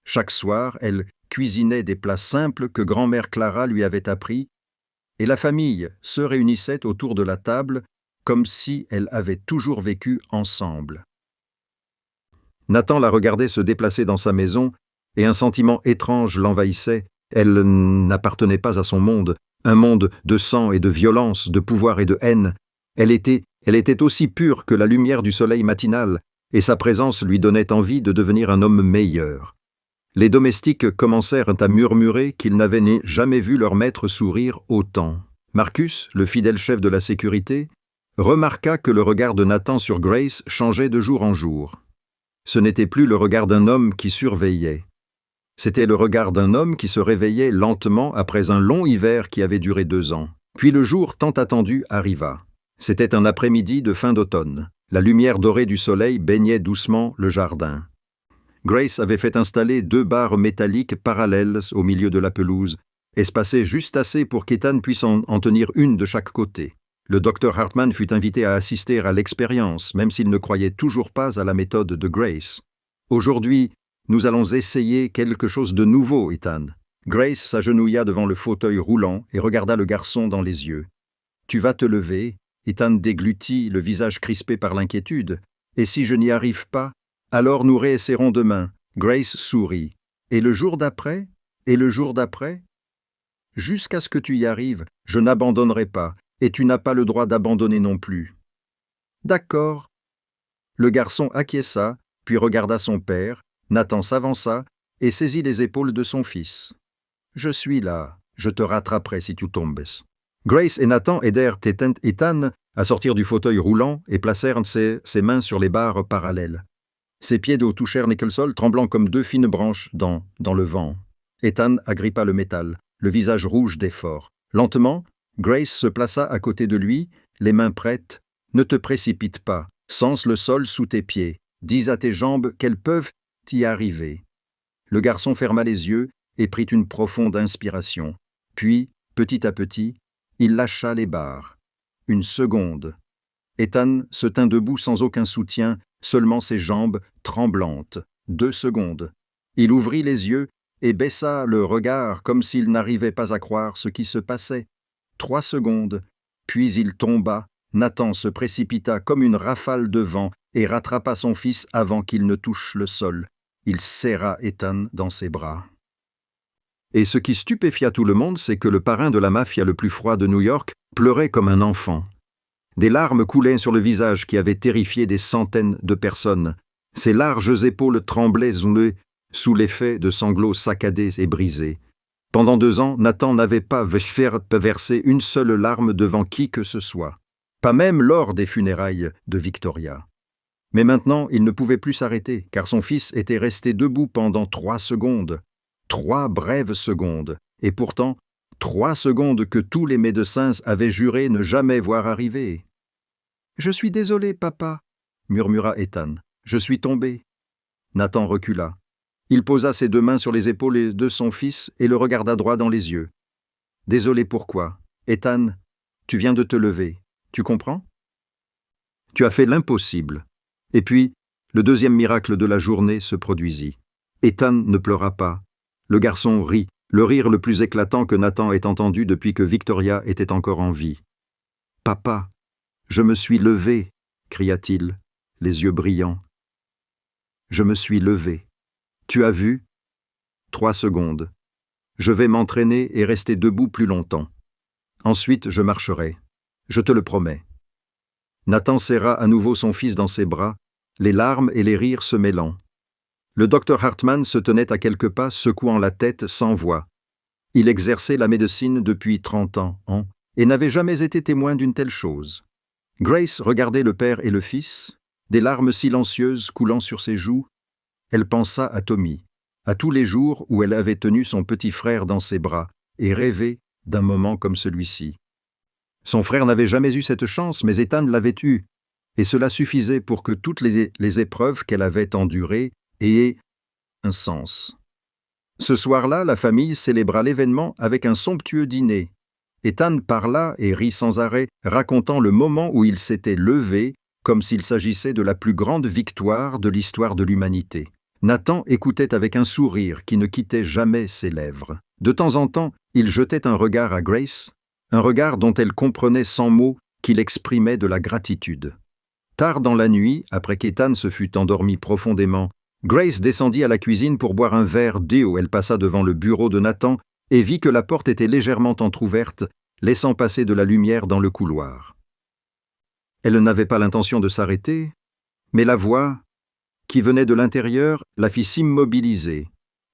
Chaque soir, elle cuisinait des plats simples que grand-mère Clara lui avait appris, et la famille se réunissait autour de la table comme si elle avait toujours vécu ensemble. Nathan la regardait se déplacer dans sa maison, et un sentiment étrange l'envahissait. Elle n'appartenait pas à son monde, un monde de sang et de violence, de pouvoir et de haine. Elle était aussi pure que la lumière du soleil matinal, et sa présence lui donnait envie de devenir un homme meilleur. Les domestiques commencèrent à murmurer qu'ils n'avaient jamais vu leur maître sourire autant. Marcus, le fidèle chef de la sécurité, remarqua que le regard de Nathan sur Grace changeait de jour en jour. Ce n'était plus le regard d'un homme qui surveillait. C'était le regard d'un homme qui se réveillait lentement après un long hiver qui avait duré 2 ans. Puis le jour tant attendu arriva. C'était un après-midi de fin d'automne. La lumière dorée du soleil baignait doucement le jardin. Grace avait fait installer 2 barres métalliques parallèles au milieu de la pelouse, espacées juste assez pour qu'Ethan puisse en tenir une de chaque côté. Le docteur Hartman fut invité à assister à l'expérience, même s'il ne croyait toujours pas à la méthode de Grace. « Aujourd'hui, nous allons essayer quelque chose de nouveau, Ethan. » Grace s'agenouilla devant le fauteuil roulant et regarda le garçon dans les yeux. « Tu vas te lever. » Ethan déglutit, le visage crispé par l'inquiétude. « Et si je n'y arrive pas, alors nous réessaierons demain. » Grace sourit. « Et le jour d'après? Et le jour d'après? » « Jusqu'à ce que tu y arrives, je n'abandonnerai pas. Et tu n'as pas le droit d'abandonner non plus. »« D'accord. » Le garçon acquiesça, puis regarda son père. Nathan s'avança et saisit les épaules de son fils. « Je suis là. Je te rattraperai si tu tombes. » Grace et Nathan aidèrent Ethan à sortir du fauteuil roulant et placèrent ses mains sur les barres parallèles. Ses pieds d'eau touchèrent Nicholson, tremblant comme 2 fines branches dans le vent. Ethan agrippa le métal, le visage rouge d'effort. Lentement, Grace se plaça à côté de lui, les mains prêtes. « Ne te précipite pas, sens le sol sous tes pieds. Dis à tes jambes qu'elles peuvent y arriver. » Le garçon ferma les yeux et prit une profonde inspiration. Puis, petit à petit, il lâcha les barres. 1 seconde. Ethan se tint debout sans aucun soutien, seulement ses jambes tremblantes. 2 secondes. Il ouvrit les yeux et baissa le regard comme s'il n'arrivait pas à croire ce qui se passait. 3 secondes, puis il tomba. Nathan se précipita comme une rafale de vent et rattrapa son fils avant qu'il ne touche le sol. Il serra Ethan dans ses bras. Et ce qui stupéfia tout le monde, c'est que le parrain de la mafia le plus froid de New York pleurait comme un enfant. Des larmes coulaient sur le visage qui avait terrifié des centaines de personnes. Ses larges épaules tremblaient sous l'effet de sanglots saccadés et brisés. Pendant 2 ans, Nathan n'avait pas versé une seule larme devant qui que ce soit, pas même lors des funérailles de Victoria. Mais maintenant, il ne pouvait plus s'arrêter, car son fils était resté debout pendant 3 secondes. 3 brèves secondes, et pourtant 3 secondes que tous les médecins avaient juré ne jamais voir arriver. « Je suis désolé, papa, » murmura Ethan. « Je suis tombé. » Nathan recula. Il posa ses 2 mains sur les épaules de son fils et le regarda droit dans les yeux. « Désolé pourquoi? Ethan, tu viens de te lever. Tu comprends? Tu as fait l'impossible. » Et puis, le deuxième miracle de la journée se produisit. Ethan ne pleura pas. Le garçon rit, le rire le plus éclatant que Nathan ait entendu depuis que Victoria était encore en vie. « Papa, je me suis levé !» cria-t-il, les yeux brillants. « Je me suis levé. Tu as vu ? 3 secondes. Je vais m'entraîner et rester debout plus longtemps. Ensuite, je marcherai. Je te le promets. » Nathan serra à nouveau son fils dans ses bras, les larmes et les rires se mêlant. Le docteur Hartman se tenait à quelques pas, secouant la tête sans voix. Il exerçait la médecine depuis 30 ans, et n'avait jamais été témoin d'une telle chose. Grace regardait le père et le fils, des larmes silencieuses coulant sur ses joues. Elle pensa à Tommy, à tous les jours où elle avait tenu son petit frère dans ses bras et rêvé d'un moment comme celui-ci. Son frère n'avait jamais eu cette chance, mais Ethan l'avait eue, et cela suffisait pour que toutes les épreuves qu'elle avait endurées aient un sens. Ce soir-là, la famille célébra l'événement avec un somptueux dîner. Ethan parla et rit sans arrêt, racontant le moment où il s'était levé, comme s'il s'agissait de la plus grande victoire de l'histoire de l'humanité. Nathan écoutait avec un sourire qui ne quittait jamais ses lèvres. De temps en temps, il jetait un regard à Grace, un regard dont elle comprenait sans mots qu'il exprimait de la gratitude. Tard dans la nuit, après qu'Ethan se fût endormi profondément, Grace descendit à la cuisine pour boire un verre d'eau. Elle passa devant le bureau de Nathan et vit que la porte était légèrement entr'ouverte, laissant passer de la lumière dans le couloir. Elle n'avait pas l'intention de s'arrêter, mais la voix, qui venait de l'intérieur, la fit s'immobiliser.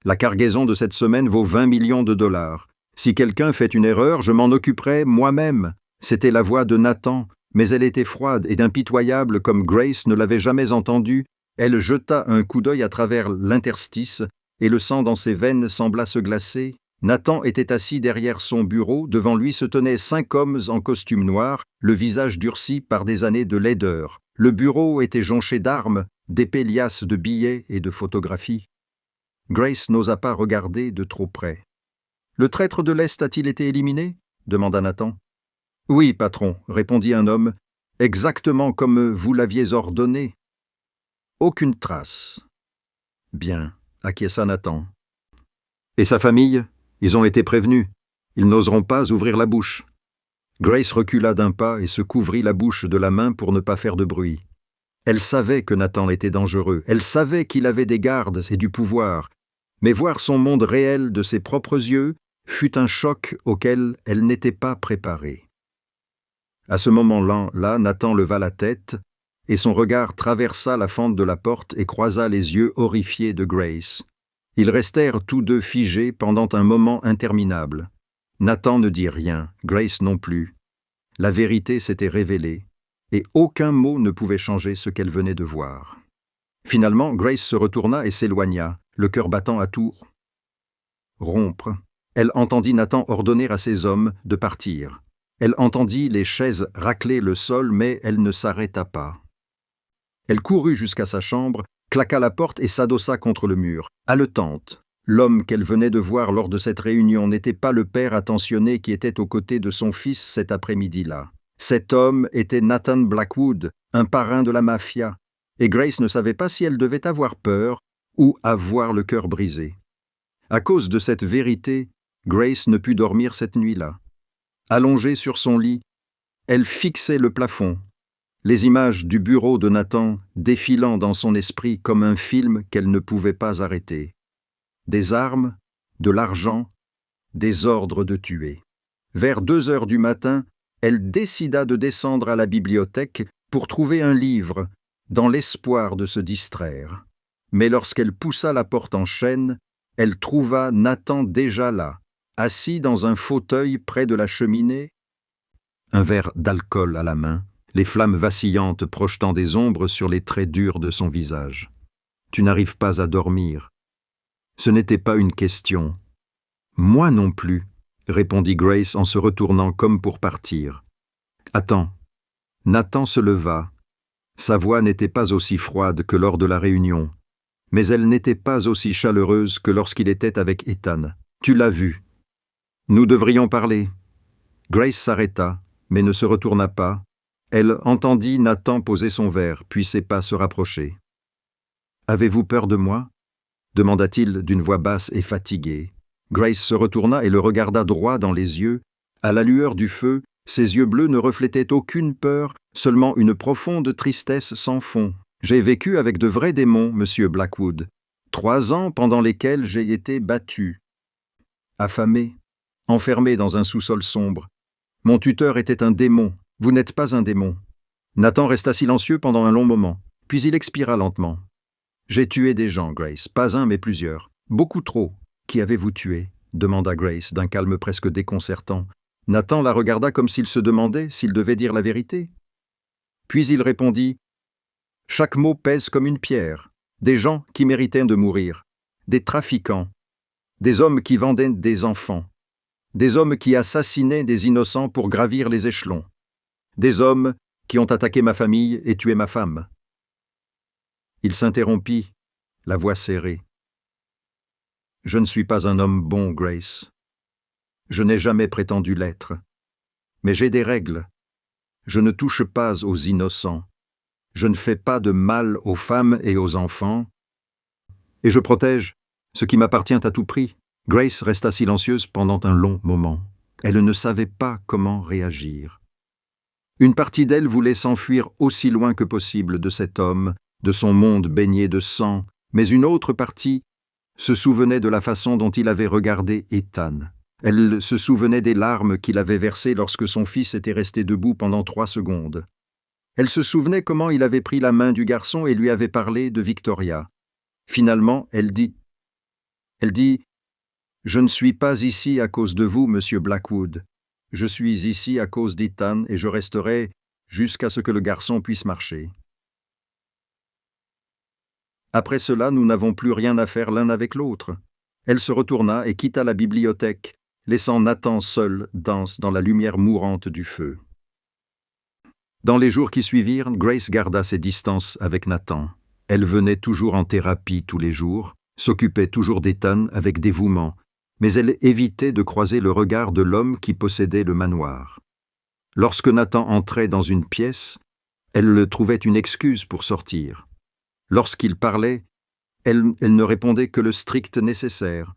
La cargaison de cette semaine vaut 20 millions de dollars. Si quelqu'un fait une erreur, je m'en occuperai moi-même. C'était la voix de Nathan, mais elle était froide et impitoyable comme Grace ne l'avait jamais entendue. Elle jeta un coup d'œil à travers l'interstice, et le sang dans ses veines sembla se glacer. Nathan était assis derrière son bureau, devant lui se tenaient 5 hommes en costume noir, le visage durci par des années de laideur. Le bureau était jonché d'armes, d'épais liasses de billets et de photographies. Grace n'osa pas regarder de trop près. « Le traître de l'Est a-t-il été éliminé ?» demanda Nathan. « Oui, patron, » répondit un homme, « exactement comme vous l'aviez ordonné. » Aucune trace. « Bien, » acquiesça Nathan. « Et sa famille ? Ils ont été prévenus. Ils n'oseront pas ouvrir la bouche. » Grace recula d'un pas et se couvrit la bouche de la main pour ne pas faire de bruit. Elle savait que Nathan était dangereux, elle savait qu'il avait des gardes et du pouvoir, mais voir son monde réel de ses propres yeux fut un choc auquel elle n'était pas préparée. À ce moment-là, Nathan leva la tête, et son regard traversa la fente de la porte et croisa les yeux horrifiés de Grace. Ils restèrent tous deux figés pendant un moment interminable. Nathan ne dit rien, Grace non plus. La vérité s'était révélée, et aucun mot ne pouvait changer ce qu'elle venait de voir. Finalement, Grace se retourna et s'éloigna, le cœur battant à tout rompre. Elle entendit Nathan ordonner à ses hommes de partir. Elle entendit les chaises racler le sol, mais elle ne s'arrêta pas. Elle courut jusqu'à sa chambre, claqua la porte et s'adossa contre le mur. Haletante, l'homme qu'elle venait de voir lors de cette réunion n'était pas le père attentionné qui était aux côtés de son fils cet après-midi-là. Cet homme était Nathan Blackwood, un parrain de la mafia, et Grace ne savait pas si elle devait avoir peur ou avoir le cœur brisé. À cause de cette vérité, Grace ne put dormir cette nuit-là. Allongée sur son lit, elle fixait le plafond, les images du bureau de Nathan défilant dans son esprit comme un film qu'elle ne pouvait pas arrêter. Des armes, de l'argent, des ordres de tuer. Vers 2 heures du matin, elle décida de descendre à la bibliothèque pour trouver un livre, dans l'espoir de se distraire. Mais lorsqu'elle poussa la porte en chaîne, elle trouva Nathan déjà là, assis dans un fauteuil près de la cheminée, un verre d'alcool à la main, les flammes vacillantes projetant des ombres sur les traits durs de son visage. « Tu n'arrives pas à dormir. » Ce n'était pas une question. « Moi non plus, » répondit Grace en se retournant comme pour partir. « Attends. » Nathan se leva. Sa voix n'était pas aussi froide que lors de la réunion, mais elle n'était pas aussi chaleureuse que lorsqu'il était avec Ethan. « Tu l'as vu. Nous devrions parler. » Grace s'arrêta, mais ne se retourna pas. Elle entendit Nathan poser son verre, puis ses pas se rapprocher. « Avez-vous peur de moi ?» demanda-t-il d'une voix basse et fatiguée. Grace se retourna et le regarda droit dans les yeux. À la lueur du feu, ses yeux bleus ne reflétaient aucune peur, seulement une profonde tristesse sans fond. « J'ai vécu avec de vrais démons, monsieur Blackwood. 3 ans pendant lesquels j'ai été battu, affamé, enfermé dans un sous-sol sombre. Mon tuteur était un démon. Vous n'êtes pas un démon. » Nathan resta silencieux pendant un long moment, puis il expira lentement. « J'ai tué des gens, Grace, pas un mais plusieurs. Beaucoup trop. Qui avez-vous tué ?» demanda Grace d'un calme presque déconcertant. Nathan la regarda comme s'il se demandait s'il devait dire la vérité. Puis il répondit « Chaque mot pèse comme une pierre. Des gens qui méritaient de mourir. Des trafiquants. Des hommes qui vendaient des enfants. Des hommes qui assassinaient des innocents pour gravir les échelons. Des hommes qui ont attaqué ma famille et tué ma femme. » Il s'interrompit, la voix serrée. « Je ne suis pas un homme bon, Grace. Je n'ai jamais prétendu l'être. Mais j'ai des règles. Je ne touche pas aux innocents. Je ne fais pas de mal aux femmes et aux enfants. Et je protège ce qui m'appartient à tout prix. » Grace resta silencieuse pendant un long moment. Elle ne savait pas comment réagir. Une partie d'elle voulait s'enfuir aussi loin que possible de cet homme, de son monde baigné de sang, mais une autre partie se souvenait de la façon dont il avait regardé Ethan. Elle se souvenait des larmes qu'il avait versées lorsque son fils était resté debout pendant 3 secondes. Elle se souvenait comment il avait pris la main du garçon et lui avait parlé de Victoria. Finalement, elle dit « Je ne suis pas ici à cause de vous, monsieur Blackwood. Je suis ici à cause d'Ethan et je resterai jusqu'à ce que le garçon puisse marcher. » Après cela, nous n'avons plus rien à faire l'un avec l'autre. Elle se retourna et quitta la bibliothèque, laissant Nathan seul dans la lumière mourante du feu. Dans les jours qui suivirent, Grace garda ses distances avec Nathan. Elle venait toujours en thérapie tous les jours, s'occupait toujours d'Ethan avec dévouement, mais elle évitait de croiser le regard de l'homme qui possédait le manoir. Lorsque Nathan entrait dans une pièce, elle trouvait une excuse pour sortir. Lorsqu'il parlait, elle ne répondait que le strict nécessaire.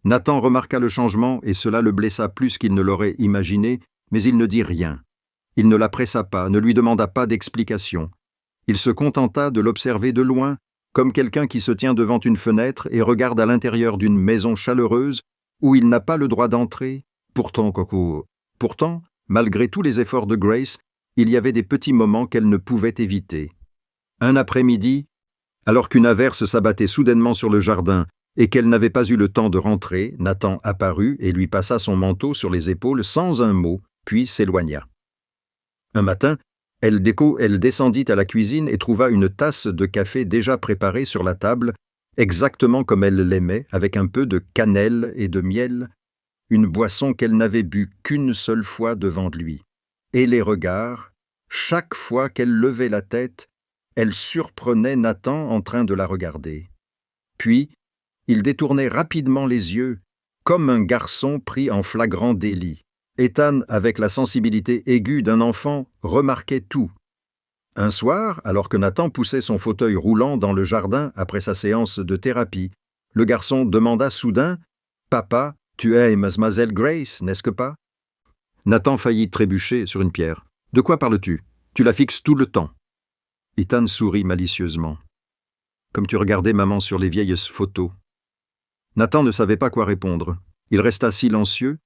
Nathan remarqua le changement et cela le blessa plus qu'il ne l'aurait imaginé, mais il ne dit rien. Il ne la pressa pas, ne lui demanda pas d'explication. Il se contenta de l'observer de loin, comme quelqu'un qui se tient devant une fenêtre et regarde à l'intérieur d'une maison chaleureuse où il n'a pas le droit d'entrer. Pourtant, malgré tous les efforts de Grace, il y avait des petits moments qu'elle ne pouvait éviter. Un après-midi, alors qu'une averse s'abattait soudainement sur le jardin et qu'elle n'avait pas eu le temps de rentrer, Nathan apparut et lui passa son manteau sur les épaules sans un mot, puis s'éloigna. Un matin, elle descendit à la cuisine et trouva une tasse de café déjà préparée sur la table, exactement comme elle l'aimait, avec un peu de cannelle et de miel, une boisson qu'elle n'avait bu qu'une seule fois devant lui. Et les regards, chaque fois qu'elle levait la tête, elle surprenait Nathan en train de la regarder. Puis, il détournait rapidement les yeux, comme un garçon pris en flagrant délit. Ethan, avec la sensibilité aiguë d'un enfant, remarquait tout. Un soir, alors que Nathan poussait son fauteuil roulant dans le jardin après sa séance de thérapie, le garçon demanda soudain « Papa, tu aimes Mademoiselle Grace, n'est-ce que pas ?» Nathan faillit trébucher sur une pierre. « De quoi parles-tu? Tu la fixes tout le temps. » Ethan sourit malicieusement. « Comme tu regardais maman sur les vieilles photos. » Nathan ne savait pas quoi répondre. Il resta silencieux,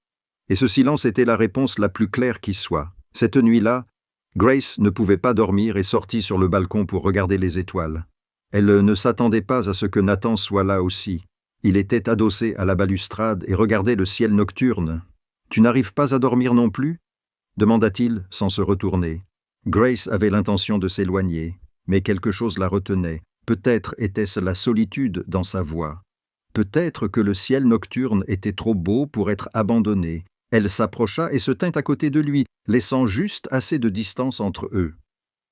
et ce silence était la réponse la plus claire qui soit. Cette nuit-là, Grace ne pouvait pas dormir et sortit sur le balcon pour regarder les étoiles. Elle ne s'attendait pas à ce que Nathan soit là aussi. Il était adossé à la balustrade et regardait le ciel nocturne. « Tu n'arrives pas à dormir non plus ?» demanda-t-il sans se retourner. Grace avait l'intention de s'éloigner, mais quelque chose la retenait. Peut-être était-ce la solitude dans sa voix. Peut-être que le ciel nocturne était trop beau pour être abandonné. Elle s'approcha et se tint à côté de lui, laissant juste assez de distance entre eux.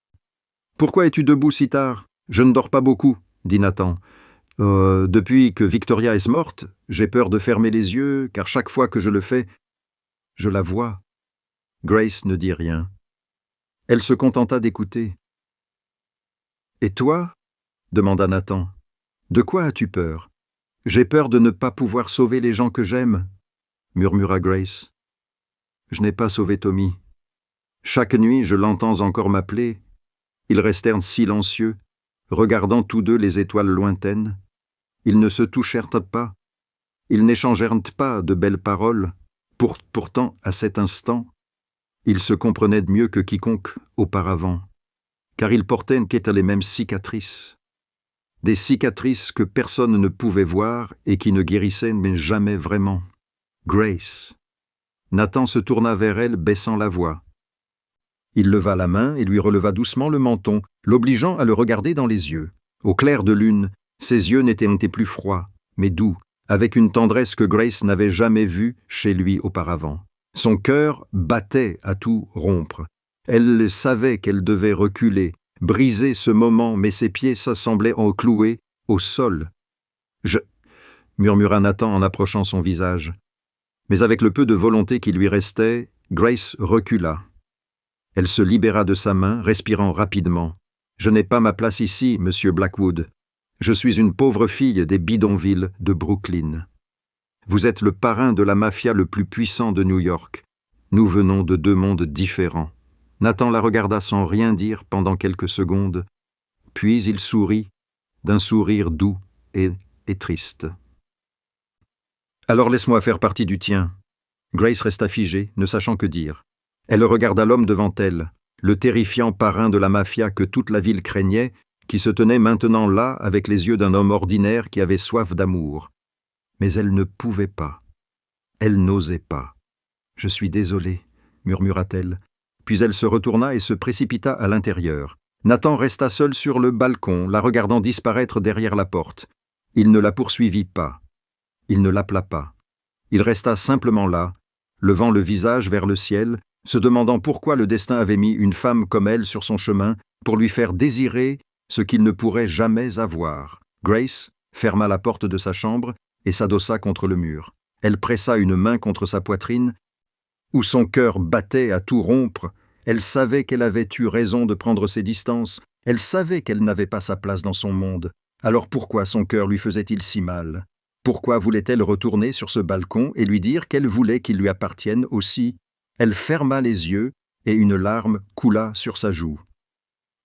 « Pourquoi es-tu debout si tard? Je ne dors pas beaucoup, » dit Nathan. Depuis que Victoria est morte, j'ai peur de fermer les yeux, car chaque fois que je le fais, je la vois. » Grace ne dit rien. Elle se contenta d'écouter. « Et toi ?» demanda Nathan. « De quoi as-tu peur? »« J'ai peur de ne pas pouvoir sauver les gens que j'aime, » murmura Grace. « Je n'ai pas sauvé Tommy. Chaque nuit, je l'entends encore m'appeler. » Ils restèrent silencieux, regardant tous deux les étoiles lointaines. Ils ne se touchèrent pas. Ils n'échangèrent pas de belles paroles. Pourtant, à cet instant, ils se comprenaient mieux que quiconque auparavant, car ils portaient les mêmes cicatrices. Des cicatrices que personne ne pouvait voir et qui ne guérissaient mais jamais vraiment. Grace. Nathan se tourna vers elle, baissant la voix. Il leva la main et lui releva doucement le menton, l'obligeant à le regarder dans les yeux. Au clair de lune, ses yeux n'étaient plus froids, mais doux, avec une tendresse que Grace n'avait jamais vue chez lui auparavant. Son cœur battait à tout rompre. Elle savait qu'elle devait reculer, briser ce moment, mais ses pieds semblaient encloués au sol. « Je... » murmura Nathan en approchant son visage. Mais avec le peu de volonté qui lui restait, Grace recula. Elle se libéra de sa main, respirant rapidement. « Je n'ai pas ma place ici, monsieur Blackwood. Je suis une pauvre fille des bidonvilles de Brooklyn. Vous êtes le parrain de la mafia le plus puissant de New York. Nous venons de deux mondes différents. » Nathan la regarda sans rien dire pendant quelques secondes, puis il sourit, d'un sourire doux et triste. « Alors laisse-moi faire partie du tien. » Grace resta figée, ne sachant que dire. Elle regarda l'homme devant elle, le terrifiant parrain de la mafia que toute la ville craignait, qui se tenait maintenant là avec les yeux d'un homme ordinaire qui avait soif d'amour. Mais elle ne pouvait pas. Elle n'osait pas. « Je suis désolée, » murmura-t-elle. Puis elle se retourna et se précipita à l'intérieur. Nathan resta seul sur le balcon, la regardant disparaître derrière la porte. Il ne la poursuivit pas. Il ne l'appela pas. Il resta simplement là, levant le visage vers le ciel, se demandant pourquoi le destin avait mis une femme comme elle sur son chemin pour lui faire désirer ce qu'il ne pourrait jamais avoir. Grace ferma la porte de sa chambre et s'adossa contre le mur. Elle pressa une main contre sa poitrine, où son cœur battait à tout rompre. Elle savait qu'elle avait eu raison de prendre ses distances. Elle savait qu'elle n'avait pas sa place dans son monde. Alors pourquoi son cœur lui faisait-il si mal? Pourquoi voulait-elle retourner sur ce balcon et lui dire qu'elle voulait qu'il lui appartienne aussi? Elle ferma les yeux et une larme coula sur sa joue.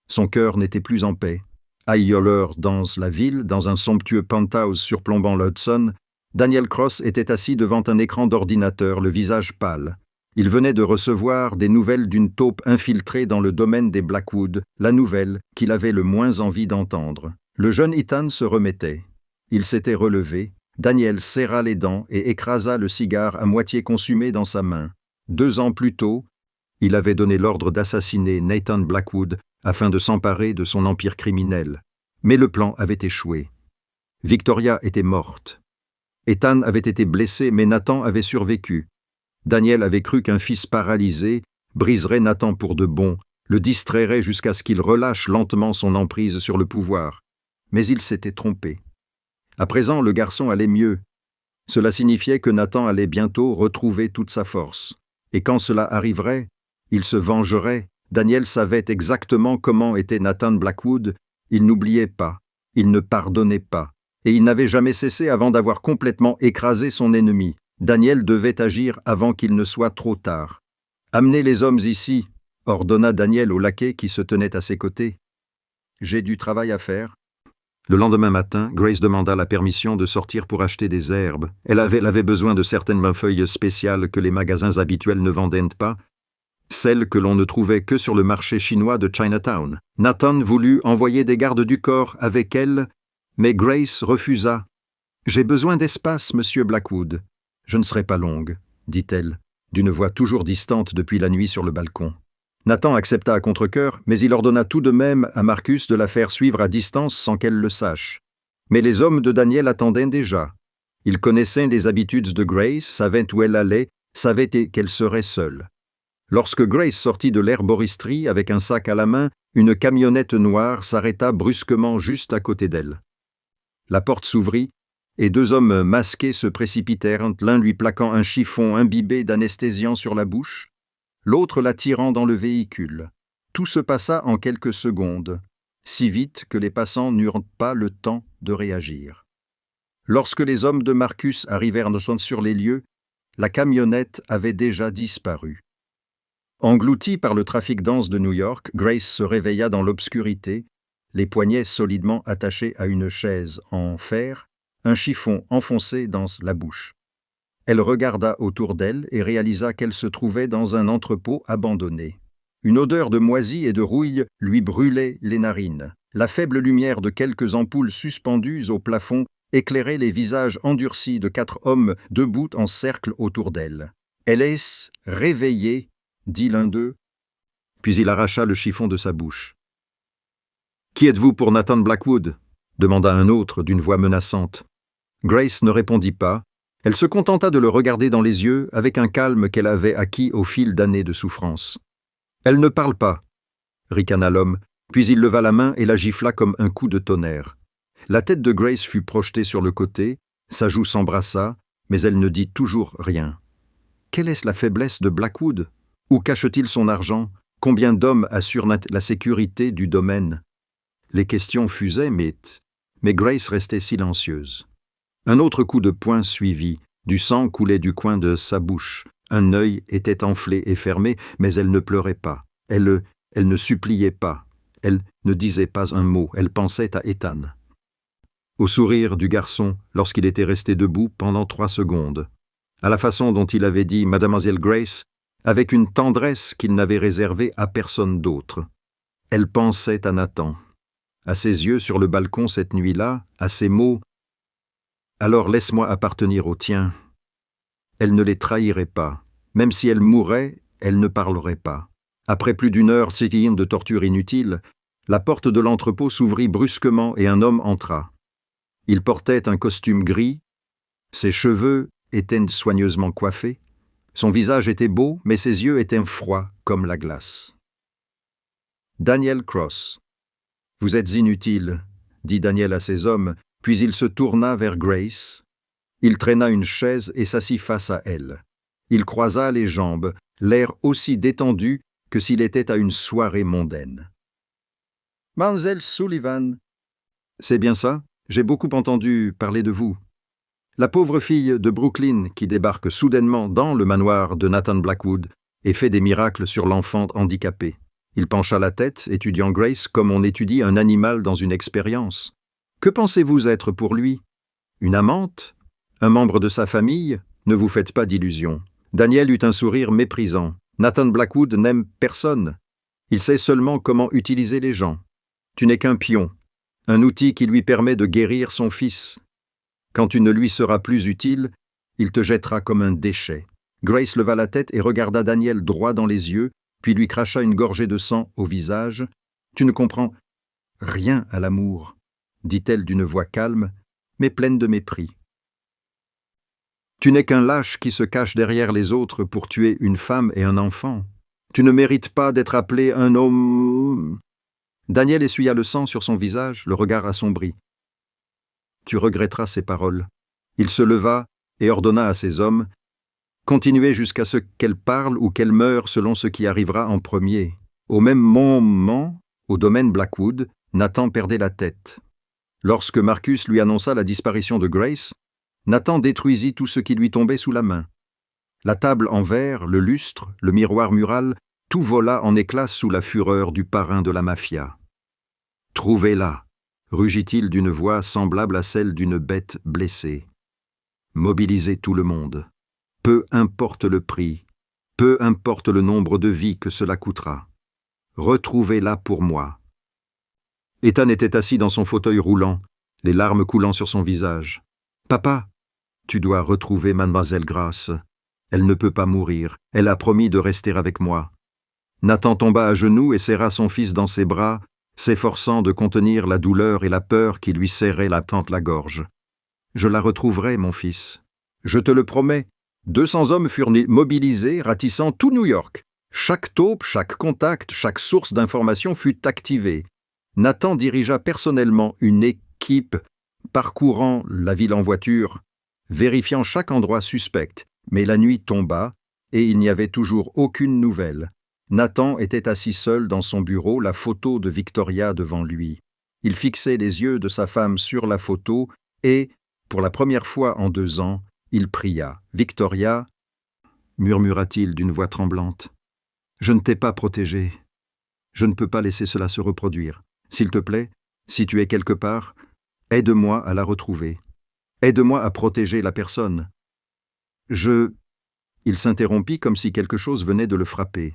Son cœur n'était plus en paix. Aïeuleur dans la ville, dans un somptueux penthouse surplombant l'Hudson, Daniel Cross était assis devant un écran d'ordinateur, le visage pâle. Il venait de recevoir des nouvelles d'une taupe infiltrée dans le domaine des Blackwood, la nouvelle qu'il avait le moins envie d'entendre. Le jeune Ethan se remettait. Il s'était relevé. Daniel serra les dents et écrasa le cigare à moitié consumé dans sa main. 2 ans plus tôt, il avait donné l'ordre d'assassiner Nathan Blackwood afin de s'emparer de son empire criminel. Mais le plan avait échoué. Victoria était morte. Ethan avait été blessé, mais Nathan avait survécu. Daniel avait cru qu'un fils paralysé briserait Nathan pour de bon, le distrairait jusqu'à ce qu'il relâche lentement son emprise sur le pouvoir. Mais il s'était trompé. À présent, le garçon allait mieux. Cela signifiait que Nathan allait bientôt retrouver toute sa force. Et quand cela arriverait, il se vengerait Daniel savait exactement comment était Nathan Blackwood. Il n'oubliait pas, il ne pardonnait pas, et il n'avait jamais cessé avant d'avoir complètement écrasé son ennemi. Daniel devait agir avant qu'il ne soit trop tard. « Amenez les hommes ici », ordonna Daniel au laquais qui se tenait à ses côtés. « J'ai du travail à faire. » Le lendemain matin, Grace demanda la permission de sortir pour acheter des herbes. Elle avait besoin de certaines feuilles spéciales que les magasins habituels ne vendaient pas, celles que l'on ne trouvait que sur le marché chinois de Chinatown. Nathan voulut envoyer des gardes du corps avec elle, mais Grace refusa. « J'ai besoin d'espace, monsieur Blackwood. »« Je ne serai pas longue, » dit-elle, d'une voix toujours distante depuis la nuit sur le balcon. Nathan accepta à contre-cœur, mais il ordonna tout de même à Marcus de la faire suivre à distance sans qu'elle le sache. Mais les hommes de Daniel attendaient déjà. Ils connaissaient les habitudes de Grace, savaient où elle allait, savaient qu'elle serait seule. Lorsque Grace sortit de l'herboristerie avec un sac à la main, une camionnette noire s'arrêta brusquement juste à côté d'elle. La porte s'ouvrit, et deux hommes masqués se précipitèrent, l'un lui plaquant un chiffon imbibé d'anesthésiant sur la bouche, l'autre la tirant dans le véhicule. Tout se passa en quelques secondes, si vite que les passants n'eurent pas le temps de réagir. Lorsque les hommes de Marcus arrivèrent sur les lieux, la camionnette avait déjà disparu. Engloutie par le trafic dense de New York, Grace se réveilla dans l'obscurité, les poignets solidement attachés à une chaise en fer, un chiffon enfoncé dans la bouche. Elle regarda autour d'elle et réalisa qu'elle se trouvait dans un entrepôt abandonné. Une odeur de moisi et de rouille lui brûlait les narines. La faible lumière de quelques ampoules suspendues au plafond éclairait les visages endurcis de 4 hommes debout en cercle autour d'elle. « Elle est réveillée », dit l'un d'eux, puis il arracha le chiffon de sa bouche. « Qui êtes-vous pour Nathan Blackwood » demanda un autre d'une voix menaçante. Grace ne répondit pas. Elle se contenta de le regarder dans les yeux avec un calme qu'elle avait acquis au fil d'années de souffrance. « Elle ne parle pas », ricana l'homme, puis il leva la main et la gifla comme un coup de tonnerre. La tête de Grace fut projetée sur le côté, sa joue s'embrassa, mais elle ne dit toujours rien. Quelle est la faiblesse de Blackwood? Où cache-t-il son argent? Combien d'hommes assurent la sécurité du domaine? Les questions fusaient, mais Grace restait silencieuse. Un autre coup de poing suivit, du sang coulait du coin de sa bouche, un œil était enflé et fermé, mais elle ne pleurait pas, elle ne suppliait pas, elle ne disait pas un mot, elle pensait à Ethan. Au sourire du garçon, lorsqu'il était resté debout pendant 3 secondes, à la façon dont il avait dit « Mademoiselle Grace », avec une tendresse qu'il n'avait réservée à personne d'autre. Elle pensait à Nathan, à ses yeux sur le balcon cette nuit-là, à ses mots « Alors laisse-moi appartenir aux tiens ». Elle ne les trahirait pas. Même si elle mourait, elle ne parlerait pas. Après plus d'1 heure de torture inutile, la porte de l'entrepôt s'ouvrit brusquement et un homme entra. Il portait un costume gris, ses cheveux étaient soigneusement coiffés, son visage était beau, mais ses yeux étaient froids comme la glace. « Daniel Cross. Vous êtes inutile, » dit Daniel à ses hommes, puis il se tourna vers Grace. Il traîna une chaise et s'assit face à elle. Il croisa les jambes, l'air aussi détendu que s'il était à une soirée mondaine. « Mademoiselle Sullivan. »« C'est bien ça, j'ai beaucoup entendu parler de vous. La pauvre fille de Brooklyn qui débarque soudainement dans le manoir de Nathan Blackwood et fait des miracles sur l'enfant handicapé. » Il pencha la tête, étudiant Grace comme on étudie un animal dans une expérience. « Que pensez-vous être pour lui? Une amante? Un membre de sa famille? Ne vous faites pas d'illusions. » Daniel eut un sourire méprisant. Nathan Blackwood n'aime personne. Il sait seulement comment utiliser les gens. Tu n'es qu'un pion, un outil qui lui permet de guérir son fils. Quand tu ne lui seras plus utile, il te jettera comme un déchet. Grace leva la tête et regarda Daniel droit dans les yeux, puis lui cracha une gorgée de sang au visage. « Tu ne comprends rien à l'amour, » dit-elle d'une voix calme, mais pleine de mépris. « Tu n'es qu'un lâche qui se cache derrière les autres pour tuer une femme et un enfant. Tu ne mérites pas d'être appelé un homme. » Daniel essuya le sang sur son visage, le regard assombri. « Tu regretteras ces paroles. » Il se leva et ordonna à ses hommes « Continuez jusqu'à ce qu'elle parle ou qu'elle meure selon ce qui arrivera en premier. Au même moment, au domaine Blackwood, Nathan perdait la tête. Lorsque Marcus lui annonça la disparition de Grace, Nathan détruisit tout ce qui lui tombait sous la main. La table en verre, le lustre, le miroir mural, tout vola en éclats sous la fureur du parrain de la mafia. « Trouvez-la » rugit-il d'une voix semblable à celle d'une bête blessée. « Mobilisez tout le monde. Peu importe le prix, peu importe le nombre de vies que cela coûtera. Retrouvez-la pour moi. » Ethan était assis dans son fauteuil roulant, les larmes coulant sur son visage. « Papa, tu dois retrouver Mademoiselle Grace. Elle ne peut pas mourir. Elle a promis de rester avec moi. » Nathan tomba à genoux et serra son fils dans ses bras, s'efforçant de contenir la douleur et la peur qui lui serraient la gorge. « Je la retrouverai, mon fils. Je te le promets. » 200 hommes furent mobilisés, ratissant tout New York. Chaque taupe, chaque contact, chaque source d'information fut activée. Nathan dirigea personnellement une équipe parcourant la ville en voiture, vérifiant chaque endroit suspect. Mais la nuit tomba, et il n'y avait toujours aucune nouvelle. Nathan était assis seul dans son bureau, la photo de Victoria devant lui. Il fixait les yeux de sa femme sur la photo et, pour la première fois en 2 ans, il pria. « Victoria, » murmura-t-il d'une voix tremblante, « je ne t'ai pas protégée. Je ne peux pas laisser cela se reproduire. S'il te plaît, si tu es quelque part, aide-moi à la retrouver. Aide-moi à protéger la personne. » Il s'interrompit comme si quelque chose venait de le frapper.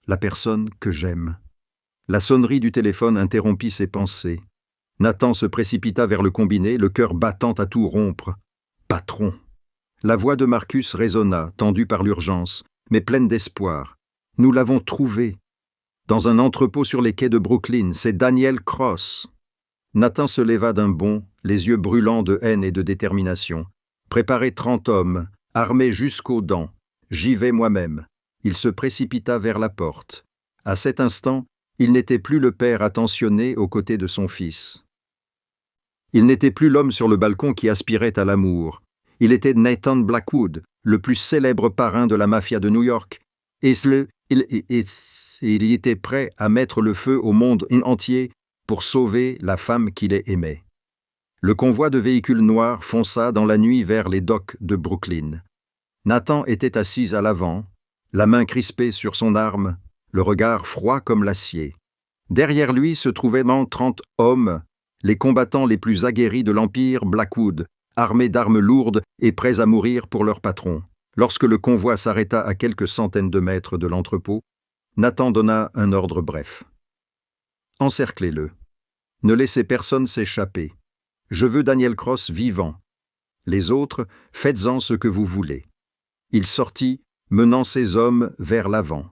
La personne que j'aime. La sonnerie du téléphone interrompit ses pensées. Nathan se précipita vers le combiné, le cœur battant à tout rompre. « Patron !» La voix de Marcus résonna, tendue par l'urgence, mais pleine d'espoir. « Nous l'avons trouvé. Dans un entrepôt sur les quais de Brooklyn, c'est Daniel Cross. » Nathan se leva d'un bond, les yeux brûlants de haine et de détermination. « Préparez 30 hommes. Armé jusqu'aux dents, j'y vais moi-même. » Il se précipita vers la porte. À cet instant, il n'était plus le père attentionné aux côtés de son fils. Il n'était plus l'homme sur le balcon qui aspirait à l'amour. Il était Nathan Blackwood, le plus célèbre parrain de la mafia de New York. Et il était prêt à mettre le feu au monde entier pour sauver la femme qu'il aimait. Le convoi de véhicules noirs fonça dans la nuit vers les docks de Brooklyn. Nathan était assis à l'avant, la main crispée sur son arme, le regard froid comme l'acier. Derrière lui se trouvaient 30 hommes, les combattants les plus aguerris de l'empire Blackwood, armés d'armes lourdes et prêts à mourir pour leur patron. Lorsque le convoi s'arrêta à quelques centaines de mètres de l'entrepôt, Nathan donna un ordre bref. « Encerclez-le. Ne laissez personne s'échapper. Je veux Daniel Cross vivant. Les autres, faites-en ce que vous voulez. » Il sortit, menant ses hommes vers l'avant.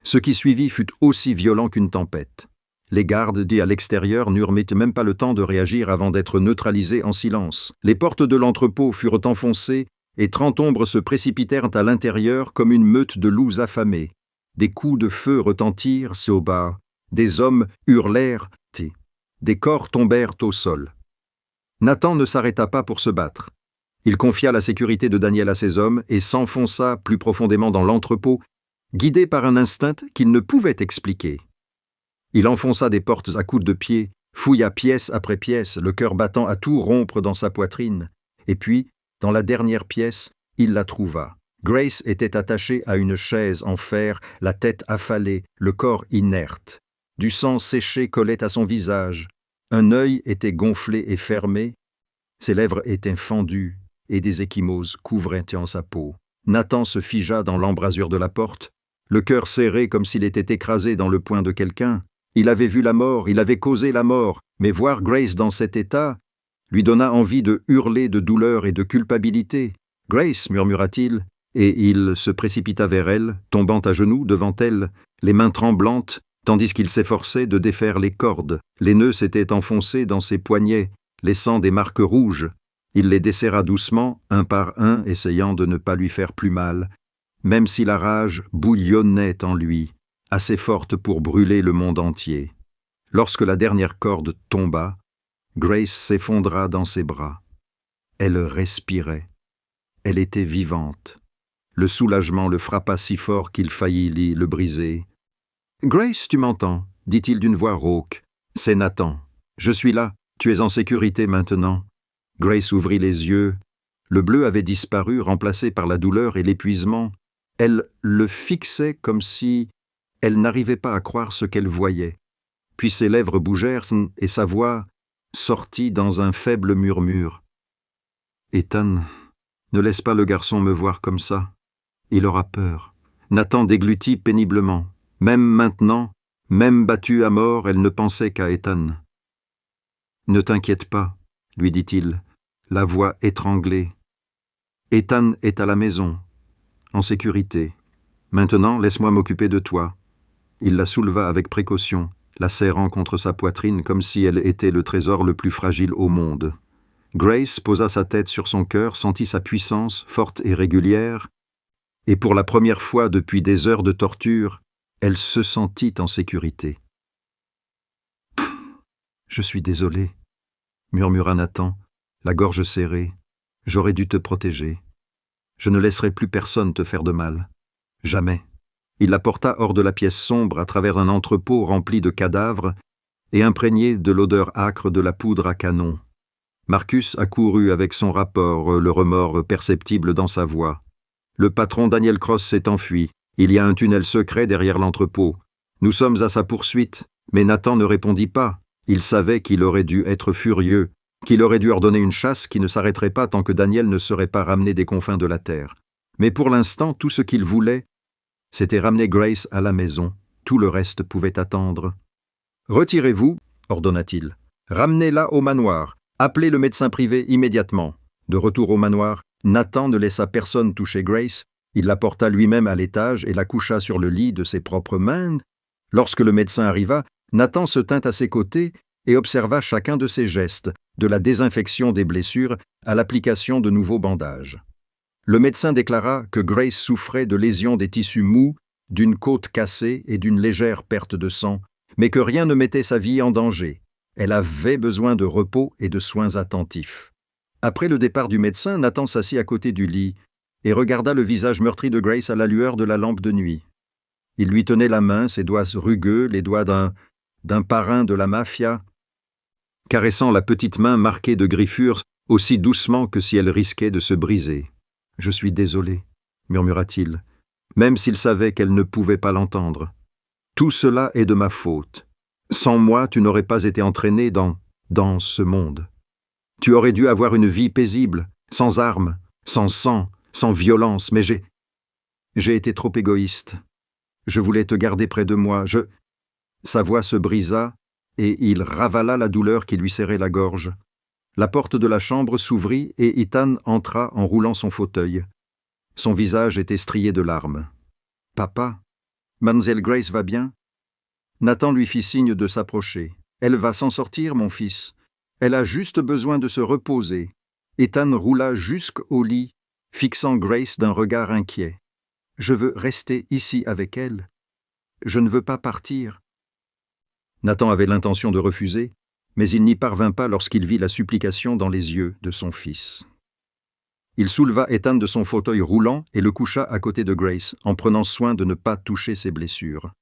Ce qui suivit fut aussi violent qu'une tempête. Les gardes à l'extérieur n'eurent même pas le temps de réagir avant d'être neutralisés en silence. Les portes de l'entrepôt furent enfoncées et 30 ombres se précipitèrent à l'intérieur comme une meute de loups affamés. Des coups de feu retentirent au bas. Des hommes hurlèrent. Des corps tombèrent au sol. Nathan ne s'arrêta pas pour se battre. Il confia la sécurité de Daniel à ses hommes et s'enfonça plus profondément dans l'entrepôt, guidé par un instinct qu'il ne pouvait expliquer. Il enfonça des portes à coups de pied, fouilla pièce après pièce, le cœur battant à tout rompre dans sa poitrine. Et puis, dans la dernière pièce, il la trouva. Grace était attachée à une chaise en fer, la tête affalée, le corps inerte. Du sang séché collait à son visage. Un œil était gonflé et fermé. Ses lèvres étaient fendues et des ecchymoses couvraient sa peau. Nathan se figea dans l'embrasure de la porte, le cœur serré comme s'il était écrasé dans le poing de quelqu'un. Il avait vu la mort, il avait causé la mort, mais voir Grace dans cet état lui donna envie de hurler de douleur et de culpabilité. « Grace » murmura-t-il, et il se précipita vers elle, tombant à genoux devant elle, les mains tremblantes, tandis qu'il s'efforçait de défaire les cordes. Les nœuds s'étaient enfoncés dans ses poignets, laissant des marques rouges. Il les desserra doucement, un par un, essayant de ne pas lui faire plus mal, même si la rage bouillonnait en lui, assez forte pour brûler le monde entier. Lorsque la dernière corde tomba, Grace s'effondra dans ses bras. Elle respirait. Elle était vivante. Le soulagement le frappa si fort qu'il faillit le briser. « Grace, tu m'entends » dit-il d'une voix rauque. « C'est Nathan. Je suis là. Tu es en sécurité maintenant. » Grace ouvrit les yeux. Le bleu avait disparu, remplacé par la douleur et l'épuisement. Elle le fixait comme si elle n'arrivait pas à croire ce qu'elle voyait. Puis ses lèvres bougèrent et sa voix sortit dans un faible murmure. « Ethan, ne laisse pas le garçon me voir comme ça. Il aura peur. » Nathan déglutit péniblement. Même maintenant, même battue à mort, elle ne pensait qu'à Ethan. « Ne t'inquiète pas, » lui dit-il, la voix étranglée. « Ethan est à la maison, en sécurité. Maintenant, laisse-moi m'occuper de toi. » Il la souleva avec précaution, la serrant contre sa poitrine comme si elle était le trésor le plus fragile au monde. Grace posa sa tête sur son cœur, sentit sa puissance, forte et régulière, et pour la première fois depuis des heures de torture, elle se sentit en sécurité. « Je suis désolé, » murmura Nathan, la gorge serrée. « J'aurais dû te protéger. Je ne laisserai plus personne te faire de mal. Jamais. » Il la porta hors de la pièce sombre à travers un entrepôt rempli de cadavres et imprégné de l'odeur âcre de la poudre à canon. Marcus accourut avec son rapport, le remords perceptible dans sa voix. Le patron Daniel Cross s'est enfui. Il y a un tunnel secret derrière l'entrepôt. Nous sommes à sa poursuite, mais Nathan ne répondit pas. Il savait qu'il aurait dû être furieux, qu'il aurait dû ordonner une chasse qui ne s'arrêterait pas tant que Daniel ne serait pas ramené des confins de la terre. Mais pour l'instant, tout ce qu'il voulait, c'était ramener Grace à la maison. Tout le reste pouvait attendre. « Retirez-vous, » ordonna-t-il. « Ramenez-la au manoir. Appelez le médecin privé immédiatement. » De retour au manoir, Nathan ne laissa personne toucher Grace. Il la porta lui-même à l'étage et la coucha sur le lit de ses propres mains. Lorsque le médecin arriva, Nathan se tint à ses côtés et observa chacun de ses gestes, de la désinfection des blessures à l'application de nouveaux bandages. Le médecin déclara que Grace souffrait de lésions des tissus mous, d'une côte cassée et d'une légère perte de sang, mais que rien ne mettait sa vie en danger. Elle avait besoin de repos et de soins attentifs. Après le départ du médecin, Nathan s'assit à côté du lit et regarda le visage meurtri de Grace à la lueur de la lampe de nuit. Il lui tenait la main, ses doigts rugueux, les doigts d'un parrain de la mafia, caressant la petite main marquée de griffures aussi doucement que si elle risquait de se briser. « Je suis désolé, » murmura-t-il, même s'il savait qu'elle ne pouvait pas l'entendre. « Tout cela est de ma faute. Sans moi, tu n'aurais pas été entraîné dans ce monde. Tu aurais dû avoir une vie paisible, sans armes, sans sang, sans violence, mais j'ai été trop égoïste. Je voulais te garder près de moi. Sa voix se brisa, et il ravala la douleur qui lui serrait la gorge. La porte de la chambre s'ouvrit et Ethan entra en roulant son fauteuil. Son visage était strié de larmes. « Papa, Mademoiselle Grace va bien ?» Nathan lui fit signe de s'approcher. « Elle va s'en sortir, mon fils. Elle a juste besoin de se reposer. » Ethan roula jusqu'au lit, fixant Grace d'un regard inquiet. « Je veux rester ici avec elle. Je ne veux pas partir. » Nathan avait l'intention de refuser, mais il n'y parvint pas lorsqu'il vit la supplication dans les yeux de son fils. Il souleva Ethan de son fauteuil roulant et le coucha à côté de Grace, en prenant soin de ne pas toucher ses blessures.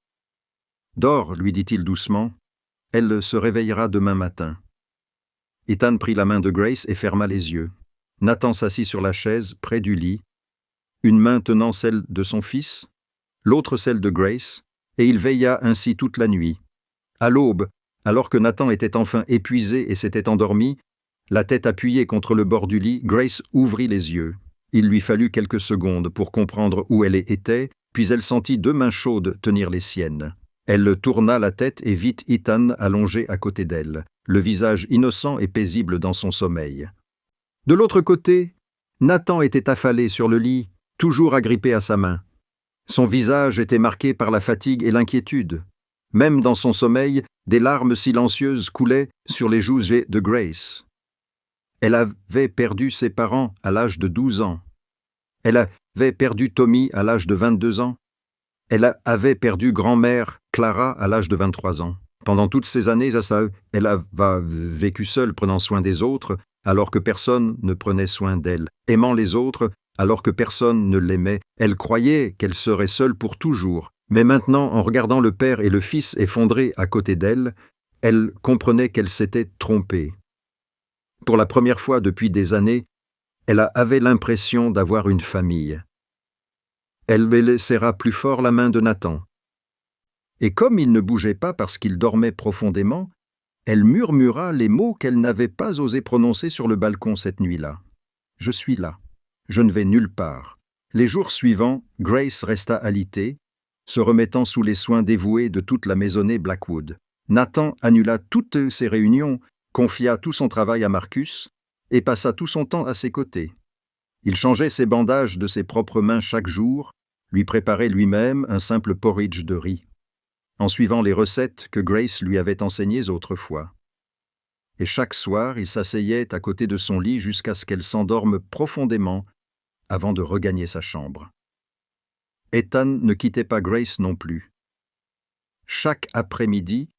« Dors, » lui dit-il doucement, « elle se réveillera demain matin. » Ethan prit la main de Grace et ferma les yeux. Nathan s'assit sur la chaise, près du lit, une main tenant celle de son fils, l'autre celle de Grace, et il veilla ainsi toute la nuit. À l'aube, alors que Nathan était enfin épuisé et s'était endormi, la tête appuyée contre le bord du lit, Grace ouvrit les yeux. Il lui fallut quelques secondes pour comprendre où elle était, puis elle sentit deux mains chaudes tenir les siennes. Elle tourna la tête et vit Ethan allongé à côté d'elle, le visage innocent et paisible dans son sommeil. De l'autre côté, Nathan était affalé sur le lit, toujours agrippé à sa main. Son visage était marqué par la fatigue et l'inquiétude. Même dans son sommeil, des larmes silencieuses coulaient sur les joues de Grace. Elle avait perdu ses parents à l'âge de 12 ans. Elle avait perdu Tommy à l'âge de 22 ans. Elle avait perdu grand-mère Clara à l'âge de 23 ans. Pendant toutes ces années, elle avait vécu seule, prenant soin des autres, alors que personne ne prenait soin d'elle. Aimant les autres, alors que personne ne l'aimait, elle croyait qu'elle serait seule pour toujours. Mais maintenant, en regardant le père et le fils effondrés à côté d'elle, elle comprenait qu'elle s'était trompée. Pour la première fois depuis des années, elle avait l'impression d'avoir une famille. Elle lui serra plus fort la main de Nathan. Et comme il ne bougeait pas parce qu'il dormait profondément, elle murmura les mots qu'elle n'avait pas osé prononcer sur le balcon cette nuit-là. « Je suis là. Je ne vais nulle part. » Les jours suivants, Grace resta alitée, se remettant sous les soins dévoués de toute la maisonnée Blackwood. Nathan annula toutes ses réunions, confia tout son travail à Marcus et passa tout son temps à ses côtés. Il changeait ses bandages de ses propres mains chaque jour, lui préparait lui-même un simple porridge de riz, en suivant les recettes que Grace lui avait enseignées autrefois. Et chaque soir, il s'asseyait à côté de son lit jusqu'à ce qu'elle s'endorme profondément avant de regagner sa chambre. Ethan ne quittait pas Grace non plus. Chaque après-midi,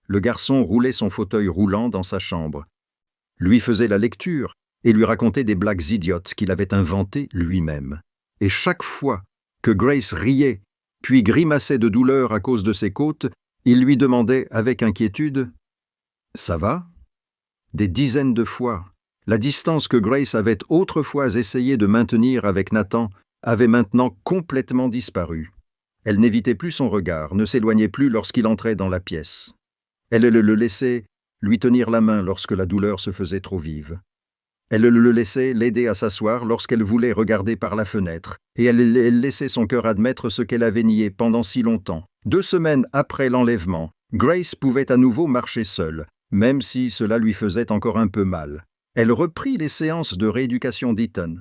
le garçon roulait son fauteuil roulant dans sa chambre, lui faisait la lecture et lui racontait des blagues idiotes qu'il avait inventées lui-même. Et chaque fois que Grace riait, puis grimaçait de douleur à cause de ses côtes, il lui demandait avec inquiétude « Ça va ?» Des dizaines de fois, la distance que Grace avait autrefois essayé de maintenir avec Nathan avait maintenant complètement disparu. Elle n'évitait plus son regard, ne s'éloignait plus lorsqu'il entrait dans la pièce. Elle le laissait lui tenir la main lorsque la douleur se faisait trop vive. Elle le laissait l'aider à s'asseoir lorsqu'elle voulait regarder par la fenêtre, et elle laissait son cœur admettre ce qu'elle avait nié pendant si longtemps. 2 semaines après l'enlèvement, Grace pouvait à nouveau marcher seule, même si cela lui faisait encore un peu mal. Elle reprit les séances de rééducation d'Ethan.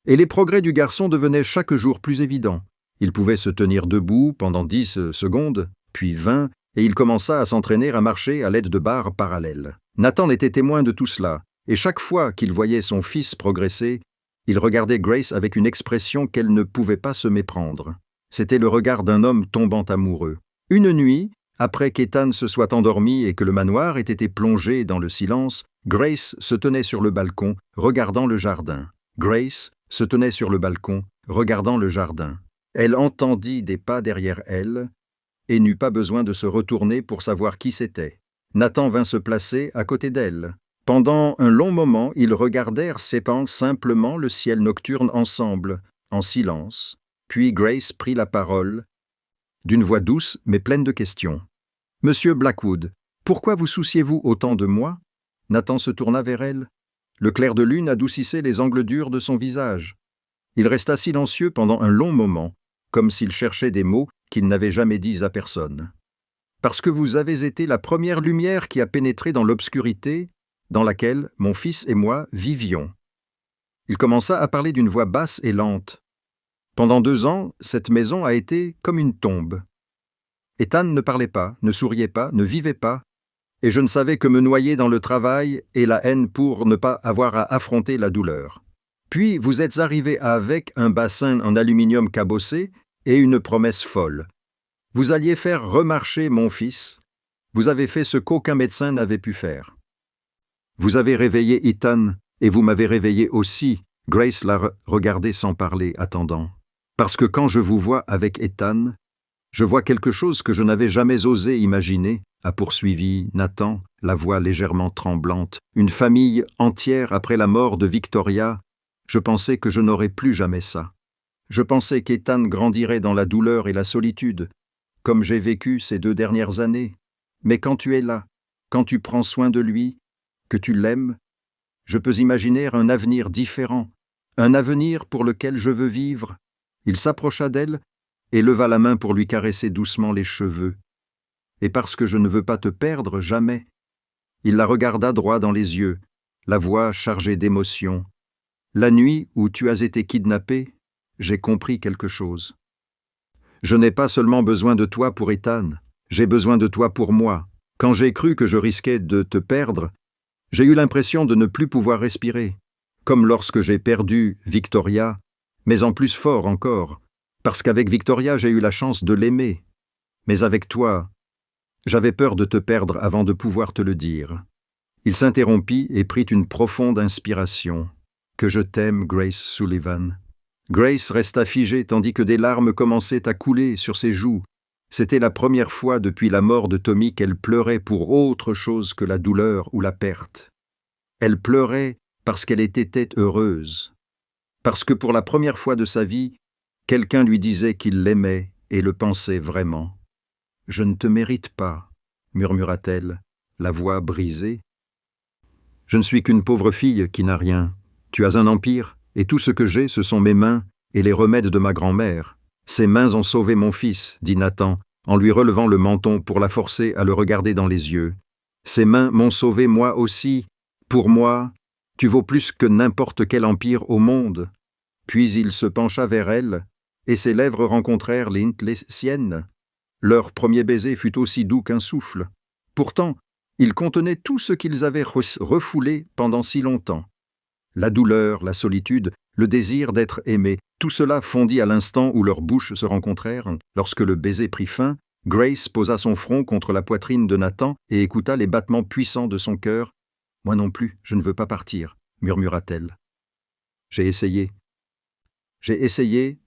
Et les progrès du garçon devenaient chaque jour plus évidents. Il pouvait se tenir debout pendant 10 secondes, puis 20, et il commença à s'entraîner à marcher à l'aide de barres parallèles. Nathan était témoin de tout cela, et chaque fois qu'il voyait son fils progresser, il regardait Grace avec une expression qu'elle ne pouvait pas se méprendre. C'était le regard d'un homme tombant amoureux. Une nuit, après qu'Ethan se soit endormi et que le manoir ait été plongé dans le silence, Grace se tenait sur le balcon, regardant le jardin. Grace se tenait sur le balcon, regardant le jardin. Elle entendit des pas derrière elle et n'eut pas besoin de se retourner pour savoir qui c'était. Nathan vint se placer à côté d'elle. Pendant un long moment, ils regardèrent séparant simplement le ciel nocturne ensemble, en silence. Puis Grace prit la parole, d'une voix douce mais pleine de questions. « Monsieur Blackwood, pourquoi vous souciez-vous autant de moi ?» Nathan se tourna vers elle. Le clair de lune adoucissait les angles durs de son visage. Il resta silencieux pendant un long moment, comme s'il cherchait des mots qu'il n'avait jamais dits à personne. « Parce que vous avez été la première lumière qui a pénétré dans l'obscurité dans laquelle mon fils et moi vivions. » Il commença à parler d'une voix basse et lente. « Pendant 2 ans, cette maison a été comme une tombe. Ethan ne parlait pas, ne souriait pas, ne vivait pas, et je ne savais que me noyer dans le travail et la haine pour ne pas avoir à affronter la douleur. Puis vous êtes arrivé avec un bassin en aluminium cabossé et une promesse folle. Vous alliez faire remarcher mon fils. Vous avez fait ce qu'aucun médecin n'avait pu faire. Vous avez réveillé Ethan, et vous m'avez réveillé aussi. » Grace la regardait sans parler, attendant. « Parce que quand je vous vois avec Ethan, je vois quelque chose que je n'avais jamais osé imaginer, » a poursuivi Nathan, la voix légèrement tremblante. « Une famille entière après la mort de Victoria, je pensais que je n'aurais plus jamais ça. Je pensais qu'Ethan grandirait dans la douleur et la solitude, comme j'ai vécu ces 2 dernières années. Mais quand tu es là, quand tu prends soin de lui, que tu l'aimes, je peux imaginer un avenir différent, un avenir pour lequel je veux vivre. » Il s'approcha d'elle et leva la main pour lui caresser doucement les cheveux. « Et parce que je ne veux pas te perdre jamais. » Il la regarda droit dans les yeux, la voix chargée d'émotion. « La nuit où tu as été kidnappée, j'ai compris quelque chose. Je n'ai pas seulement besoin de toi pour Ethan, j'ai besoin de toi pour moi. Quand j'ai cru que je risquais de te perdre, j'ai eu l'impression de ne plus pouvoir respirer, comme lorsque j'ai perdu Victoria, mais en plus fort encore, parce qu'avec Victoria j'ai eu la chance de l'aimer. Mais avec toi, j'avais peur de te perdre avant de pouvoir te le dire. » Il s'interrompit et prit une profonde inspiration. « Que je t'aime, Grace Sullivan. Grace resta figée tandis que des larmes commençaient à couler sur ses joues. C'était la première fois depuis la mort de Tommy qu'elle pleurait pour autre chose que la douleur ou la perte. Elle pleurait parce qu'elle était heureuse, parce que pour la première fois de sa vie, quelqu'un lui disait qu'il l'aimait et le pensait vraiment. « Je ne te mérite pas », murmura-t-elle, la voix brisée. « Je ne suis qu'une pauvre fille qui n'a rien. Tu as un empire, et tout ce que j'ai, ce sont mes mains et les remèdes de ma grand-mère. Ces mains ont sauvé mon fils, dit Nathan, en lui relevant le menton pour la forcer à le regarder dans les yeux. Ces mains m'ont sauvé moi aussi. Pour moi, tu vaux plus que n'importe quel empire au monde. » Puis il se pencha vers elle, et ses lèvres rencontrèrent les siennes. Leur premier baiser fut aussi doux qu'un souffle. Pourtant, il contenait tout ce qu'ils avaient refoulé pendant si longtemps. La douleur, la solitude, le désir d'être aimé, tout cela fondit à l'instant où leurs bouches se rencontrèrent. Lorsque le baiser prit fin, Grace posa son front contre la poitrine de Nathan et écouta les battements puissants de son cœur. « Moi non plus, je ne veux pas partir, » murmura-t-elle. J'ai essayé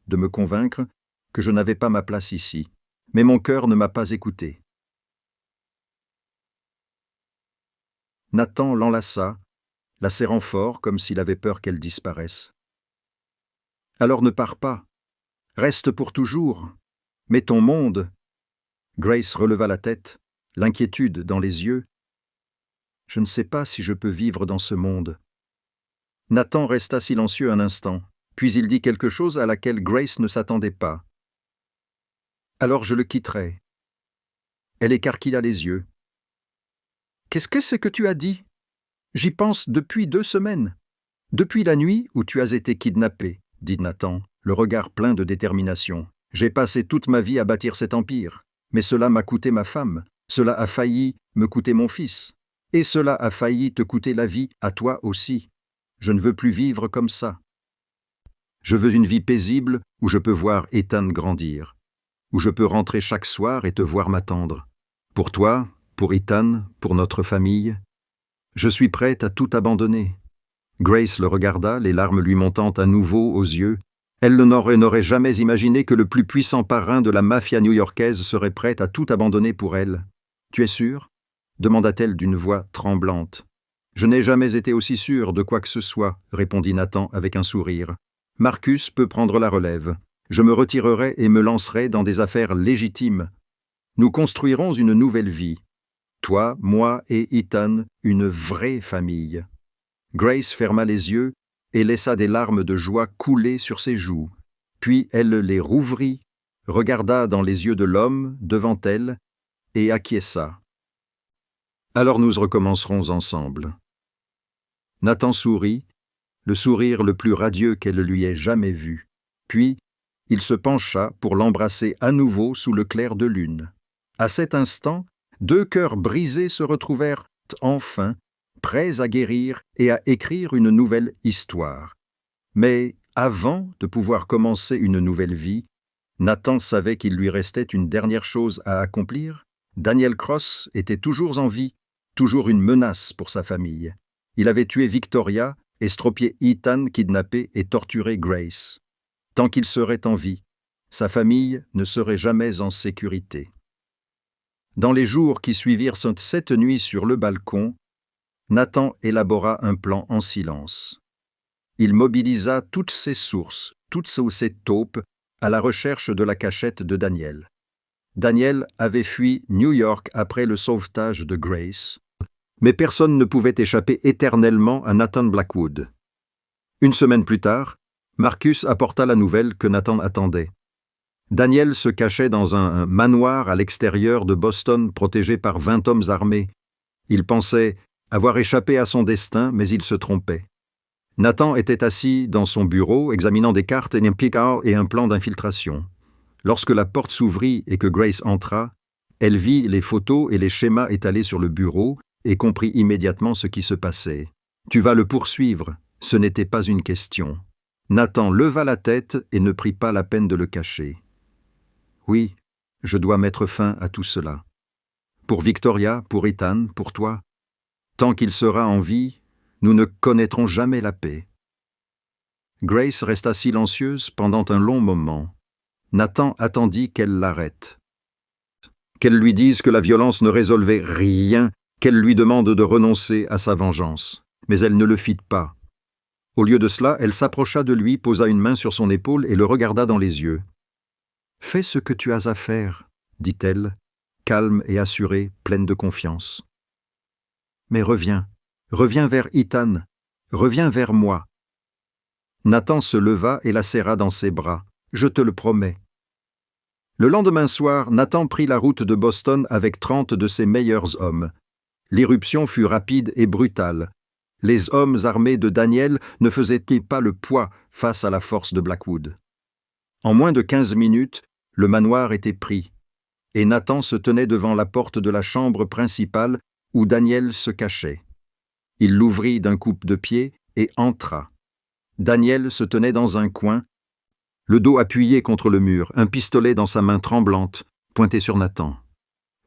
de me convaincre que je n'avais pas ma place ici, mais mon cœur ne m'a pas écouté. Nathan l'enlaça, la serrant fort comme s'il avait peur qu'elle disparaisse. « Alors ne pars pas, reste pour toujours, mais ton monde… » Grace releva la tête, l'inquiétude dans les yeux. « Je ne sais pas si je peux vivre dans ce monde. » Nathan resta silencieux un instant, puis il dit quelque chose à laquelle Grace ne s'attendait pas. « Alors je le quitterai. » Elle écarquilla les yeux. « Qu'est-ce que c'est que tu as dit ? J'y pense depuis 2 semaines. Depuis la nuit où tu as été kidnappé, » dit Nathan, le regard plein de détermination. « J'ai passé toute ma vie à bâtir cet empire, mais cela m'a coûté ma femme, cela a failli me coûter mon fils, et cela a failli te coûter la vie à toi aussi. Je ne veux plus vivre comme ça. Je veux une vie paisible où je peux voir Ethan grandir, où je peux rentrer chaque soir et te voir m'attendre. Pour toi, pour Ethan, pour notre famille, je suis prête à tout abandonner. » Grace le regarda, les larmes lui montant à nouveau aux yeux. Elle n'aurait jamais imaginé que le plus puissant parrain de la mafia new-yorkaise serait prêt à tout abandonner pour elle. « Tu es sûre ?» demanda-t-elle d'une voix tremblante. « Je n'ai jamais été aussi sûre de quoi que ce soit, » répondit Nathan avec un sourire. « Marcus peut prendre la relève. Je me retirerai et me lancerai dans des affaires légitimes. Nous construirons une nouvelle vie. Toi, moi et Ethan, une vraie famille. » Grace ferma les yeux et laissa des larmes de joie couler sur ses joues. Puis elle les rouvrit, regarda dans les yeux de l'homme devant elle et acquiesça. « Alors nous recommencerons ensemble. » Nathan sourit, le sourire le plus radieux qu'elle lui ait jamais vu. Puis, il se pencha pour l'embrasser à nouveau sous le clair de lune. À cet instant, 2 cœurs brisés se retrouvèrent enfin, prêts à guérir et à écrire une nouvelle histoire. Mais avant de pouvoir commencer une nouvelle vie, Nathan savait qu'il lui restait une dernière chose à accomplir. Daniel Cross était toujours en vie, toujours une menace pour sa famille. Il avait tué Victoria, estropié Ethan, kidnappé et torturé Grace. Tant qu'il serait en vie, sa famille ne serait jamais en sécurité. Dans les jours qui suivirent cette nuit sur le balcon, Nathan élabora un plan en silence. Il mobilisa toutes ses sources, toutes ses taupes, à la recherche de la cachette de Daniel. Daniel avait fui New York après le sauvetage de Grace, mais personne ne pouvait échapper éternellement à Nathan Blackwood. 1 semaine plus tard, Marcus apporta la nouvelle que Nathan attendait. Daniel se cachait dans un manoir à l'extérieur de Boston protégé par 20 hommes armés. Il pensait avoir échappé à son destin, mais il se trompait. Nathan était assis dans son bureau, examinant des cartes et un plan d'infiltration. Lorsque la porte s'ouvrit et que Grace entra, elle vit les photos et les schémas étalés sur le bureau et comprit immédiatement ce qui se passait. « Tu vas le poursuivre », ce n'était pas une question. Nathan leva la tête et ne prit pas la peine de le cacher. « Oui, je dois mettre fin à tout cela. Pour Victoria, pour Ethan, pour toi. Tant qu'il sera en vie, nous ne connaîtrons jamais la paix. » Grace resta silencieuse pendant un long moment. Nathan attendit qu'elle l'arrête. Qu'elle lui dise que la violence ne résolvait rien, qu'elle lui demande de renoncer à sa vengeance. Mais elle ne le fit pas. Au lieu de cela, elle s'approcha de lui, posa une main sur son épaule et le regarda dans les yeux. « Fais ce que tu as à faire, » dit-elle, calme et assurée, pleine de confiance. « Mais reviens vers Ethan, reviens vers moi. » Nathan se leva et la serra dans ses bras. « Je te le promets. » Le lendemain soir, Nathan prit la route de Boston avec 30 de ses meilleurs hommes. L'irruption fut rapide et brutale. Les hommes armés de Daniel ne faisaient-ils pas le poids face à la force de Blackwood? En moins de 15 minutes, le manoir était pris, et Nathan se tenait devant la porte de la chambre principale où Daniel se cachait. Il l'ouvrit d'un coup de pied et entra. Daniel se tenait dans un coin, le dos appuyé contre le mur, un pistolet dans sa main tremblante, pointé sur Nathan.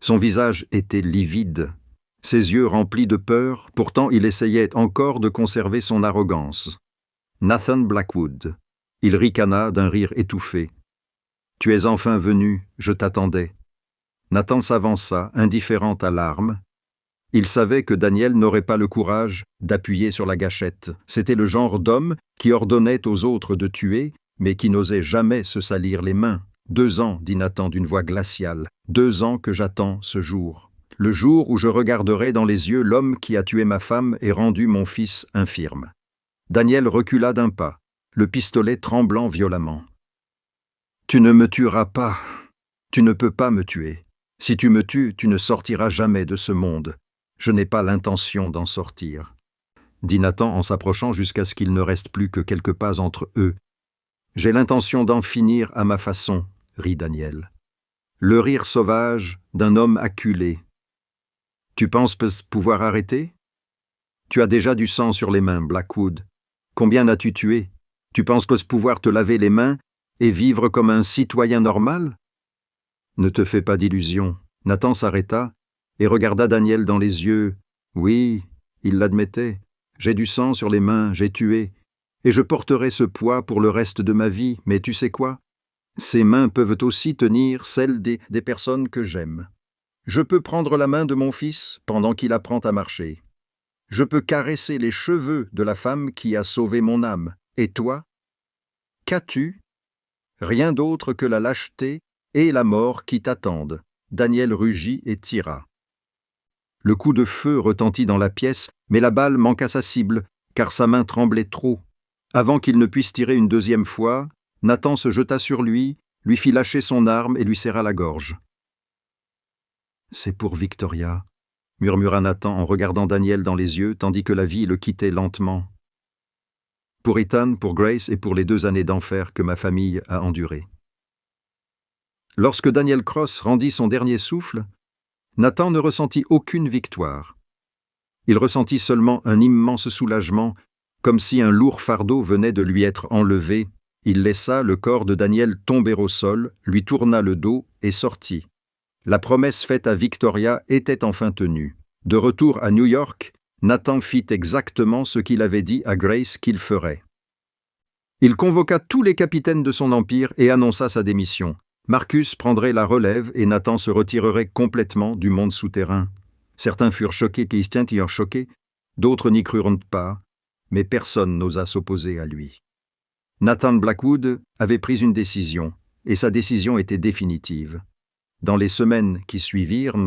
Son visage était livide. Ses yeux remplis de peur, pourtant il essayait encore de conserver son arrogance. Nathan Blackwood. Il ricana d'un rire étouffé. « Tu es enfin venu, je t'attendais. » Nathan s'avança, indifférent à l'arme. Il savait que Daniel n'aurait pas le courage d'appuyer sur la gâchette. C'était le genre d'homme qui ordonnait aux autres de tuer, mais qui n'osait jamais se salir les mains. « 2 ans, dit Nathan d'une voix glaciale, 2 ans que j'attends ce jour. Le jour où je regarderai dans les yeux l'homme qui a tué ma femme et rendu mon fils infirme. » Daniel recula d'un pas, le pistolet tremblant violemment. « Tu ne me tueras pas. Tu ne peux pas me tuer. Si tu me tues, tu ne sortiras jamais de ce monde. Je n'ai pas l'intention d'en sortir. » dit Nathan en s'approchant jusqu'à ce qu'il ne reste plus que quelques pas entre eux. « J'ai l'intention d'en finir à ma façon, » rit Daniel. Le rire sauvage d'un homme acculé. « Tu penses pouvoir arrêter? Tu as déjà du sang sur les mains, Blackwood. Combien as-tu tué? Tu penses pouvoir te laver les mains et vivre comme un citoyen normal? » Ne te fais pas d'illusions. Nathan s'arrêta et regarda Daniel dans les yeux. Oui, il l'admettait. J'ai du sang sur les mains, j'ai tué. Et je porterai ce poids pour le reste de ma vie, mais tu sais quoi? Ces mains peuvent aussi tenir celles des personnes que j'aime. Je peux prendre la main de mon fils pendant qu'il apprend à marcher. Je peux caresser les cheveux de la femme qui a sauvé mon âme. Et toi? Qu'as-tu? Rien d'autre que la lâcheté et la mort qui t'attendent. Daniel rugit et tira. Le coup de feu retentit dans la pièce, mais la balle manqua sa cible, car sa main tremblait trop. Avant qu'il ne puisse tirer une deuxième fois, Nathan se jeta sur lui fit lâcher son arme et lui serra la gorge. « C'est pour Victoria », murmura Nathan en regardant Daniel dans les yeux, tandis que la vie le quittait lentement. « Pour Ethan, pour Grace et pour les 2 années d'enfer que ma famille a endurées. » Lorsque Daniel Cross rendit son dernier souffle, Nathan ne ressentit aucune victoire. Il ressentit seulement un immense soulagement, comme si un lourd fardeau venait de lui être enlevé. Il laissa le corps de Daniel tomber au sol, lui tourna le dos et sortit. La promesse faite à Victoria était enfin tenue. De retour à New York, Nathan fit exactement ce qu'il avait dit à Grace qu'il ferait. Il convoqua tous les capitaines de son empire et annonça sa démission. Marcus prendrait la relève et Nathan se retirerait complètement du monde souterrain. Certains furent choqués qu'ils étaient choqués, d'autres n'y crurent pas, mais personne n'osa s'opposer à lui. Nathan Blackwood avait pris une décision, et sa décision était définitive. Dans les semaines qui suivirent,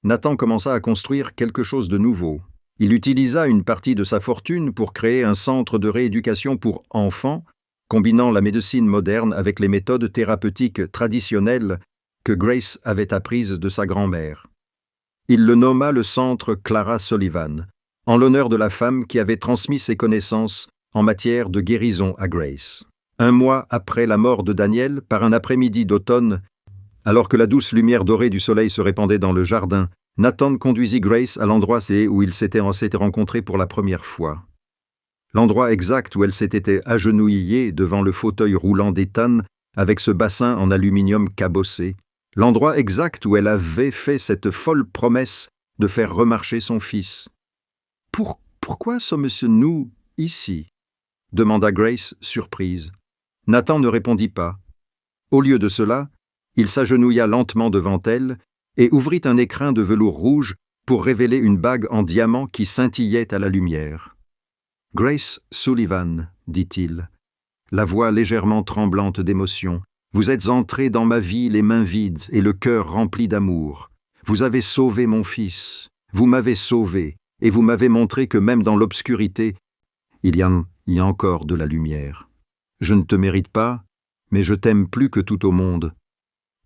Nathan commença à construire quelque chose de nouveau. Il utilisa une partie de sa fortune pour créer un centre de rééducation pour enfants, combinant la médecine moderne avec les méthodes thérapeutiques traditionnelles que Grace avait apprises de sa grand-mère. Il le nomma le centre Clara Sullivan, en l'honneur de la femme qui avait transmis ses connaissances en matière de guérison à Grace. 1 mois après la mort de Daniel, par un après-midi d'automne, alors que la douce lumière dorée du soleil se répandait dans le jardin, Nathan conduisit Grace à l'endroit où ils s'étaient rencontrés pour la première fois. L'endroit exact où elle s'était agenouillée devant le fauteuil roulant d'Ethan avec ce bassin en aluminium cabossé, l'endroit exact où elle avait fait cette folle promesse de faire remarcher son fils. « Pourquoi sommes-nous ici » demanda Grace, surprise. Nathan ne répondit pas. Au lieu de cela, il s'agenouilla lentement devant elle et ouvrit un écrin de velours rouge pour révéler une bague en diamant qui scintillait à la lumière. « Grace Sullivan, dit-il, la voix légèrement tremblante d'émotion, vous êtes entrée dans ma vie les mains vides et le cœur rempli d'amour. Vous avez sauvé mon fils, vous m'avez sauvé, et vous m'avez montré que même dans l'obscurité, il y a encore de la lumière. Je ne te mérite pas, mais je t'aime plus que tout au monde.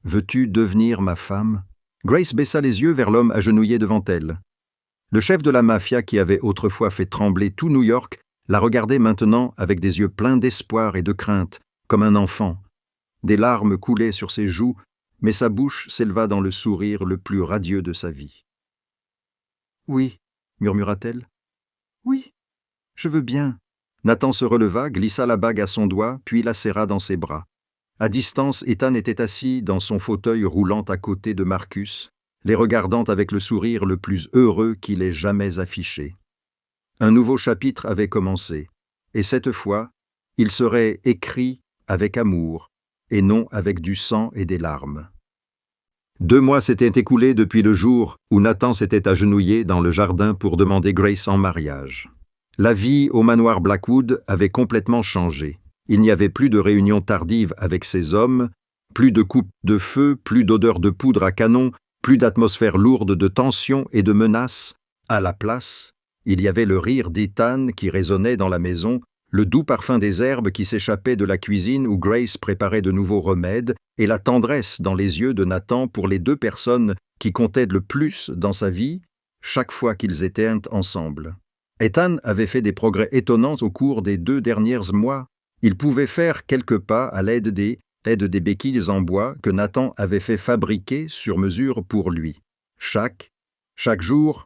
Veux-tu devenir ma femme ?» Grace baissa les yeux vers l'homme agenouillé devant elle. Le chef de la mafia qui avait autrefois fait trembler tout New York la regardait maintenant avec des yeux pleins d'espoir et de crainte, comme un enfant. Des larmes coulaient sur ses joues, mais sa bouche s'éleva dans le sourire le plus radieux de sa vie. « Oui, » murmura-t-elle. « Oui, je veux bien. » Nathan se releva, glissa la bague à son doigt, puis la serra dans ses bras. À distance, Ethan était assis dans son fauteuil roulant à côté de Marcus, les regardant avec le sourire le plus heureux qu'il ait jamais affiché. Un nouveau chapitre avait commencé, et cette fois, il serait écrit avec amour, et non avec du sang et des larmes. 2 mois s'étaient écoulés depuis le jour où Nathan s'était agenouillé dans le jardin pour demander Grace en mariage. La vie au manoir Blackwood avait complètement changé. Il n'y avait plus de réunions tardives avec ces hommes, plus de coupes de feu, plus d'odeur de poudre à canon, plus d'atmosphère lourde de tension et de menaces. À la place, il y avait le rire d'Ethan qui résonnait dans la maison, le doux parfum des herbes qui s'échappaient de la cuisine où Grace préparait de nouveaux remèdes, et la tendresse dans les yeux de Nathan pour les 2 personnes qui comptaient le plus dans sa vie, chaque fois qu'ils étaient ensemble. Ethan avait fait des progrès étonnants au cours des 2 derniers mois. Il pouvait faire quelques pas à l'aide des béquilles en bois que Nathan avait fait fabriquer sur mesure pour lui. Chaque jour,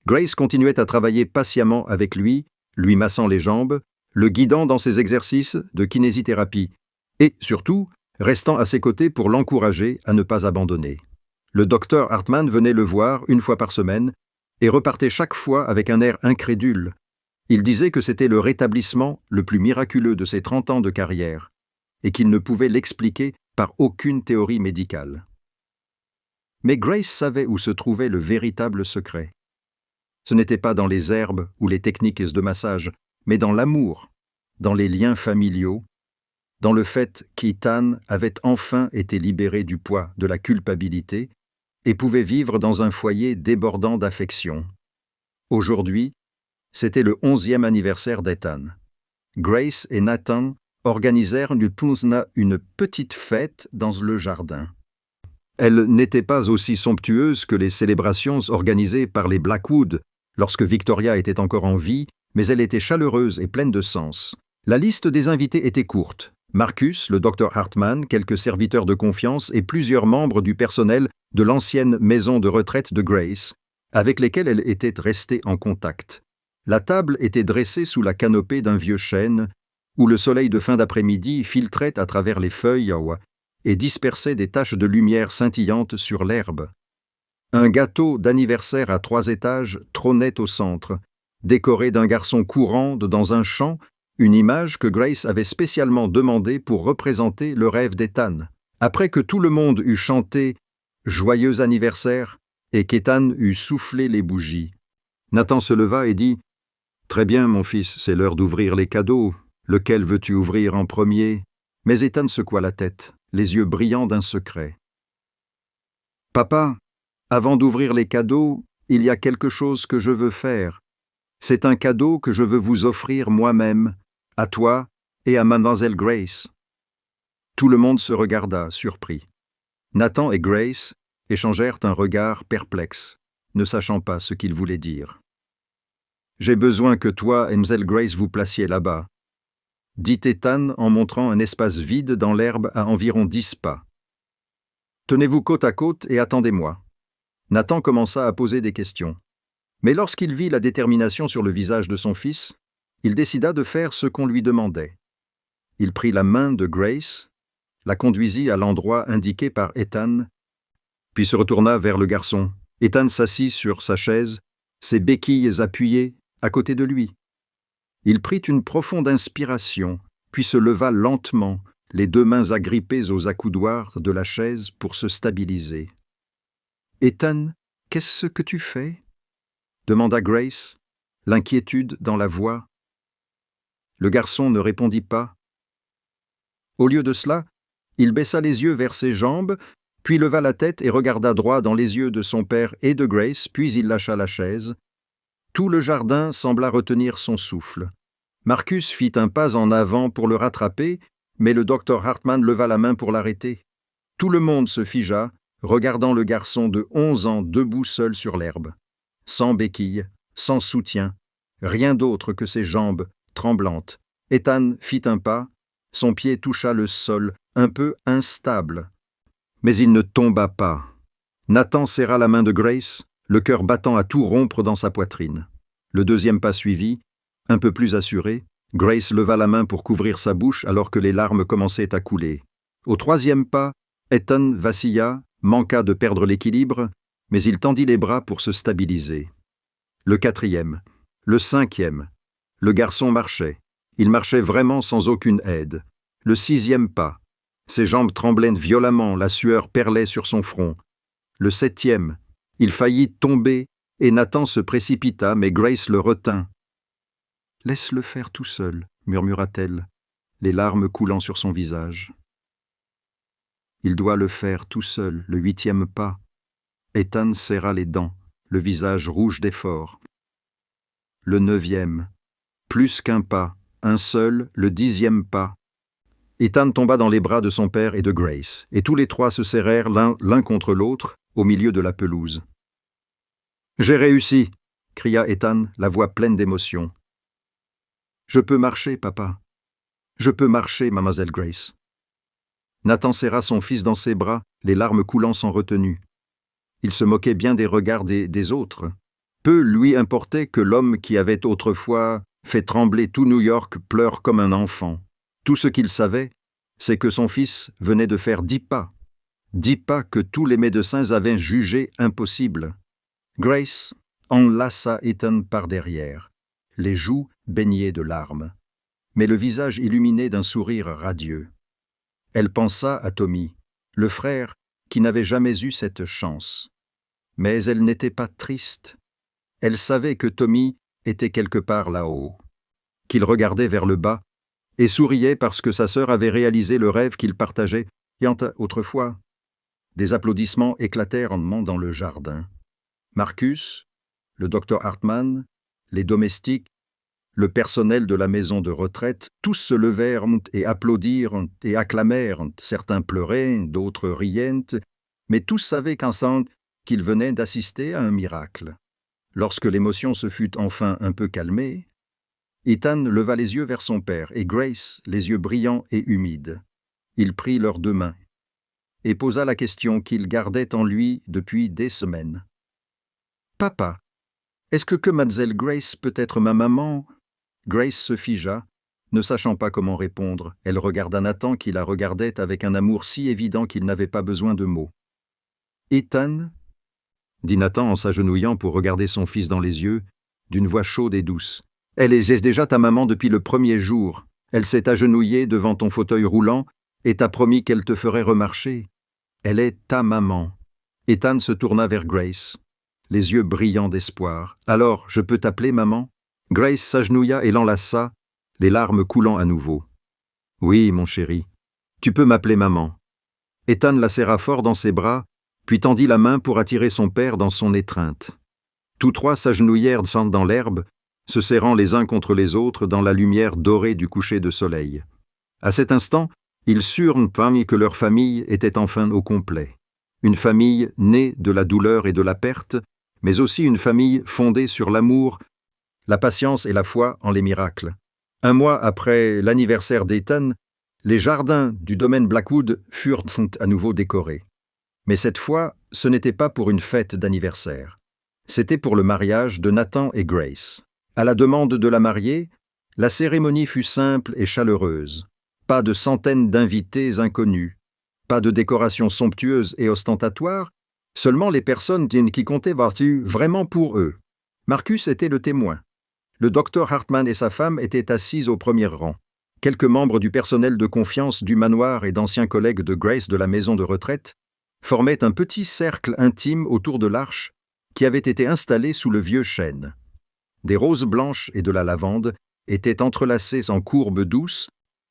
Grace continuait à travailler patiemment avec lui massant les jambes, le guidant dans ses exercices de kinésithérapie et, surtout, restant à ses côtés pour l'encourager à ne pas abandonner. Le docteur Hartman venait le voir 1 fois par semaine et repartait chaque fois avec un air incrédule. Il disait que c'était le rétablissement le plus miraculeux de ses 30 ans de carrière et qu'il ne pouvait l'expliquer par aucune théorie médicale. Mais Grace savait où se trouvait le véritable secret. Ce n'était pas dans les herbes ou les techniques de massage, mais dans l'amour, dans les liens familiaux, dans le fait qu'Ethan avait enfin été libéré du poids de la culpabilité et pouvait vivre dans un foyer débordant d'affection. Aujourd'hui, c'était le 11e anniversaire d'Ethan. Grace et Nathan organisèrent une petite fête dans le jardin. Elle n'était pas aussi somptueuse que les célébrations organisées par les Blackwood lorsque Victoria était encore en vie, mais elle était chaleureuse et pleine de sens. La liste des invités était courte. Marcus, le docteur Hartman, quelques serviteurs de confiance et plusieurs membres du personnel de l'ancienne maison de retraite de Grace, avec lesquels elle était restée en contact. La table était dressée sous la canopée d'un vieux chêne, où le soleil de fin d'après-midi filtrait à travers les feuilles et dispersait des taches de lumière scintillantes sur l'herbe. Un gâteau d'anniversaire à 3 étages trônait au centre, décoré d'un garçon courant dans un champ, une image que Grace avait spécialement demandée pour représenter le rêve d'Ethan. Après que tout le monde eut chanté « Joyeux anniversaire » et qu'Ethan eut soufflé les bougies, Nathan se leva et dit « Très bien, mon fils, c'est l'heure d'ouvrir les cadeaux. Lequel veux-tu ouvrir en premier ?» Mais Ethan secoua la tête, les yeux brillants d'un secret. « Papa, avant d'ouvrir les cadeaux, il y a quelque chose que je veux faire. C'est un cadeau que je veux vous offrir moi-même, à toi et à mademoiselle Grace. » Tout le monde se regarda, surpris. Nathan et Grace échangèrent un regard perplexe, ne sachant pas ce qu'ils voulaient dire. « J'ai besoin que toi et mademoiselle Grace vous placiez là-bas, » dit Ethan en montrant un espace vide dans l'herbe à environ 10 pas. « Tenez-vous côte à côte et attendez-moi. » Nathan commença à poser des questions. Mais lorsqu'il vit la détermination sur le visage de son fils, il décida de faire ce qu'on lui demandait. Il prit la main de Grace, la conduisit à l'endroit indiqué par Ethan, puis se retourna vers le garçon. Ethan s'assit sur sa chaise, ses béquilles appuyées à côté de lui. Il prit une profonde inspiration, puis se leva lentement, les deux mains agrippées aux accoudoirs de la chaise pour se stabiliser. « Ethan, qu'est-ce que tu fais ?» demanda Grace, l'inquiétude dans la voix. Le garçon ne répondit pas. Au lieu de cela, il baissa les yeux vers ses jambes, puis leva la tête et regarda droit dans les yeux de son père et de Grace, puis il lâcha la chaise. Tout le jardin sembla retenir son souffle. Marcus fit un pas en avant pour le rattraper, mais le docteur Hartman leva la main pour l'arrêter. Tout le monde se figea, regardant le garçon de 11 ans debout seul sur l'herbe, sans béquille, sans soutien, rien d'autre que ses jambes tremblantes. Ethan fit un pas, son pied toucha le sol, un peu instable. Mais il ne tomba pas. Nathan serra la main de Grace, le cœur battant à tout rompre dans sa poitrine. Le deuxième pas suivit, un peu plus assuré. Grace leva la main pour couvrir sa bouche alors que les larmes commençaient à couler. Au troisième pas, Ethan vacilla, manqua de perdre l'équilibre, mais il tendit les bras pour se stabiliser. Le quatrième, le cinquième. Le garçon marchait. Il marchait vraiment sans aucune aide. Le sixième pas. Ses jambes tremblaient violemment, la sueur perlait sur son front. Le septième. Il faillit tomber et Nathan se précipita, mais Grace le retint. « Laisse-le faire tout seul, » murmura-t-elle, les larmes coulant sur son visage. Il doit le faire tout seul, le huitième pas. Ethan serra les dents, le visage rouge d'effort. Le neuvième. Plus qu'un pas, un seul, le dixième pas. Ethan tomba dans les bras de son père et de Grace, et tous les trois se serrèrent l'un contre l'autre, au milieu de la pelouse. « J'ai réussi !» cria Ethan, la voix pleine d'émotion. « Je peux marcher, papa. Je peux marcher, mademoiselle Grace. » Nathan serra son fils dans ses bras, les larmes coulant sans retenue. Il se moquait bien des regards des autres. Peu lui importait que l'homme qui avait autrefois fait trembler tout New York pleure comme un enfant. Tout ce qu'il savait, c'est que son fils venait de faire 10 pas que tous les médecins avaient jugés impossibles. Grace enlaça Ethan par derrière, les joues baignées de larmes, mais le visage illuminé d'un sourire radieux. Elle pensa à Tommy, le frère qui n'avait jamais eu cette chance. Mais elle n'était pas triste. Elle savait que Tommy était quelque part là-haut, qu'il regardait vers le bas et souriait parce que sa sœur avait réalisé le rêve qu'il partageait autrefois. Des applaudissements éclatèrent dans le jardin. Marcus, le docteur Hartman, les domestiques, le personnel de la maison de retraite, tous se levèrent et applaudirent et acclamèrent. Certains pleuraient, d'autres riaient, mais tous savaient qu'ensemble qu'ils venaient d'assister à un miracle. Lorsque l'émotion se fut enfin un peu calmée, Ethan leva les yeux vers son père et Grace, les yeux brillants et humides. Il prit leurs deux mains et posa la question qu'il gardait en lui depuis des semaines. « Papa, est-ce que mademoiselle Grace peut être ma maman ?» Grace se figea, ne sachant pas comment répondre. Elle regarda Nathan qui la regardait avec un amour si évident qu'il n'avait pas besoin de mots. « Ethan ?» dit Nathan en s'agenouillant pour regarder son fils dans les yeux, d'une voix chaude et douce. « Elle est déjà ta maman depuis le premier jour. Elle s'est agenouillée devant ton fauteuil roulant et t'a promis qu'elle te ferait remarcher. Elle est ta maman. » Ethan se tourna vers Grace, les yeux brillants d'espoir. « Alors, je peux t'appeler maman ?» Grace s'agenouilla et l'enlaça, les larmes coulant à nouveau. « Oui, mon chéri, tu peux m'appeler maman. » Ethan la serra fort dans ses bras, puis tendit la main pour attirer son père dans son étreinte. Tous trois s'agenouillèrent dans l'herbe, se serrant les uns contre les autres dans la lumière dorée du coucher de soleil. À cet instant, ils surent que leur famille était enfin au complet. Une famille née de la douleur et de la perte, mais aussi une famille fondée sur l'amour, la patience et la foi en les miracles. Un mois après l'anniversaire d'Ethan, les jardins du domaine Blackwood furent à nouveau décorés. Mais cette fois, ce n'était pas pour une fête d'anniversaire. C'était pour le mariage de Nathan et Grace. À la demande de la mariée, la cérémonie fut simple et chaleureuse. Pas de centaines d'invités inconnus, pas de décorations somptueuses et ostentatoires, seulement les personnes qui comptaient vraiment pour eux. Marcus était le témoin. Le docteur Hartman et sa femme étaient assis au premier rang. Quelques membres du personnel de confiance du manoir et d'anciens collègues de Grace de la maison de retraite formaient un petit cercle intime autour de l'arche qui avait été installée sous le vieux chêne. Des roses blanches et de la lavande étaient entrelacées en courbes douces,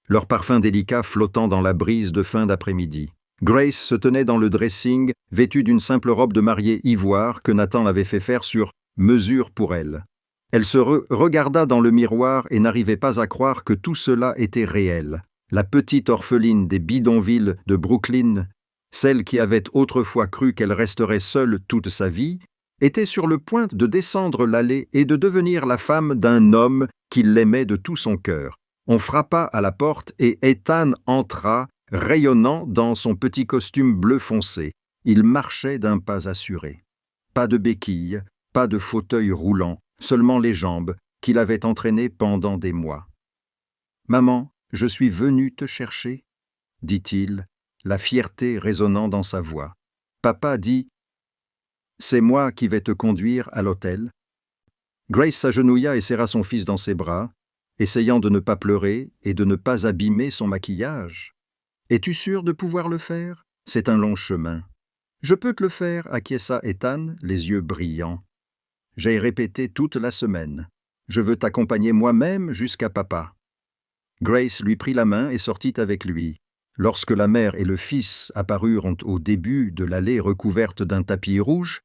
leur parfum délicat flottant dans la brise de fin d'après-midi. Grace se tenait dans le dressing, vêtue d'une simple robe de mariée ivoire que Nathan l'avait fait faire sur mesure pour elle. Elle se regarda dans le miroir et n'arrivait pas à croire que tout cela était réel. La petite orpheline des bidonvilles de Brooklyn, celle qui avait autrefois cru qu'elle resterait seule toute sa vie, était sur le point de descendre l'allée et de devenir la femme d'un homme qui l'aimait de tout son cœur. On frappa à la porte et Ethan entra, rayonnant dans son petit costume bleu foncé. Il marchait d'un pas assuré. Pas de béquilles, pas de fauteuil roulant, seulement les jambes, qu'il avait entraînées pendant des mois. « Maman, je suis venu te chercher » dit-il, la fierté résonnant dans sa voix. Papa dit « C'est moi qui vais te conduire à l'hôtel. » Grace s'agenouilla et serra son fils dans ses bras, essayant de ne pas pleurer et de ne pas abîmer son maquillage. « Es-tu sûr de pouvoir le faire? C'est un long chemin. »« Je peux te le faire, » acquiesça Ethan, les yeux brillants. « J'ai répété toute la semaine. Je veux t'accompagner moi-même jusqu'à papa. » Grace lui prit la main et sortit avec lui. Lorsque la mère et le fils apparurent au début de l'allée recouverte d'un tapis rouge,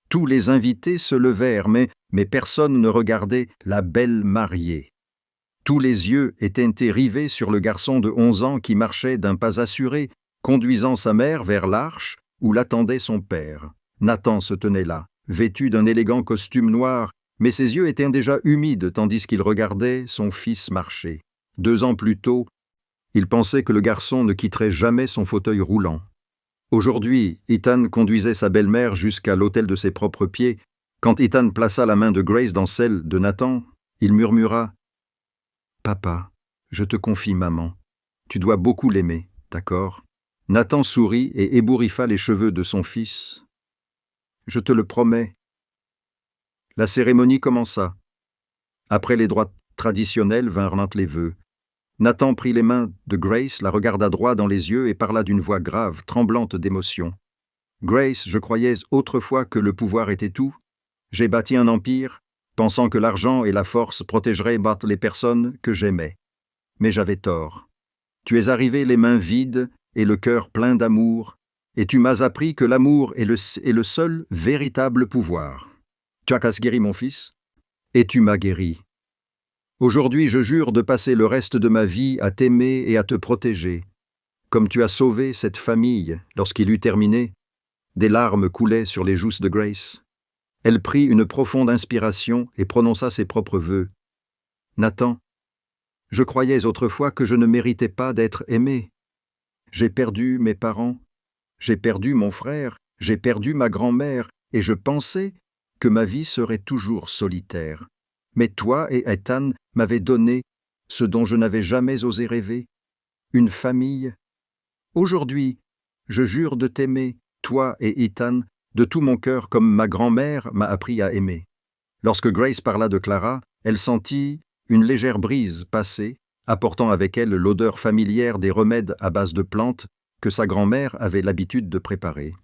tous les invités se levèrent, mais personne ne regardait la belle mariée. Tous les yeux étaient rivés sur le garçon de 11 ans qui marchait d'un pas assuré, conduisant sa mère vers l'arche où l'attendait son père. Nathan se tenait là, vêtu d'un élégant costume noir, mais ses yeux étaient déjà humides tandis qu'il regardait son fils marcher. 2 ans plus tôt, il pensait que le garçon ne quitterait jamais son fauteuil roulant. Aujourd'hui, Ethan conduisait sa belle-mère jusqu'à l'autel de ses propres pieds. Quand Ethan plaça la main de Grace dans celle de Nathan, il murmura « Papa, je te confie maman. Tu dois beaucoup l'aimer, d'accord ?» Nathan sourit et ébouriffa les cheveux de son fils. « Je te le promets. » La cérémonie commença. Après les droits traditionnels vinrent les vœux. Nathan prit les mains de Grace, la regarda droit dans les yeux et parla d'une voix grave, tremblante d'émotion. « Grace, je croyais autrefois que le pouvoir était tout. J'ai bâti un empire, pensant que l'argent et la force protégeraient les personnes que j'aimais. Mais j'avais tort. Tu es arrivé les mains vides et le cœur plein d'amour, et tu m'as appris que l'amour est le seul véritable pouvoir. Tu as guéri mon fils, et tu m'as guéri. Aujourd'hui, je jure de passer le reste de ma vie à t'aimer et à te protéger. Comme tu as sauvé cette famille lorsqu'il eut terminé, des larmes coulaient sur les joues de Grace. Elle prit une profonde inspiration et prononça ses propres vœux. « Nathan, je croyais autrefois que je ne méritais pas d'être aimé. J'ai perdu mes parents, j'ai perdu mon frère, j'ai perdu ma grand-mère, et je pensais que ma vie serait toujours solitaire. Mais toi et Ethan m'avez donné ce dont je n'avais jamais osé rêver, une famille. Aujourd'hui, je jure de t'aimer, toi et Ethan, de tout mon cœur comme ma grand-mère m'a appris à aimer. » Lorsque Grace parla de Clara, elle sentit une légère brise passer, apportant avec elle l'odeur familière des remèdes à base de plantes que sa grand-mère avait l'habitude de préparer.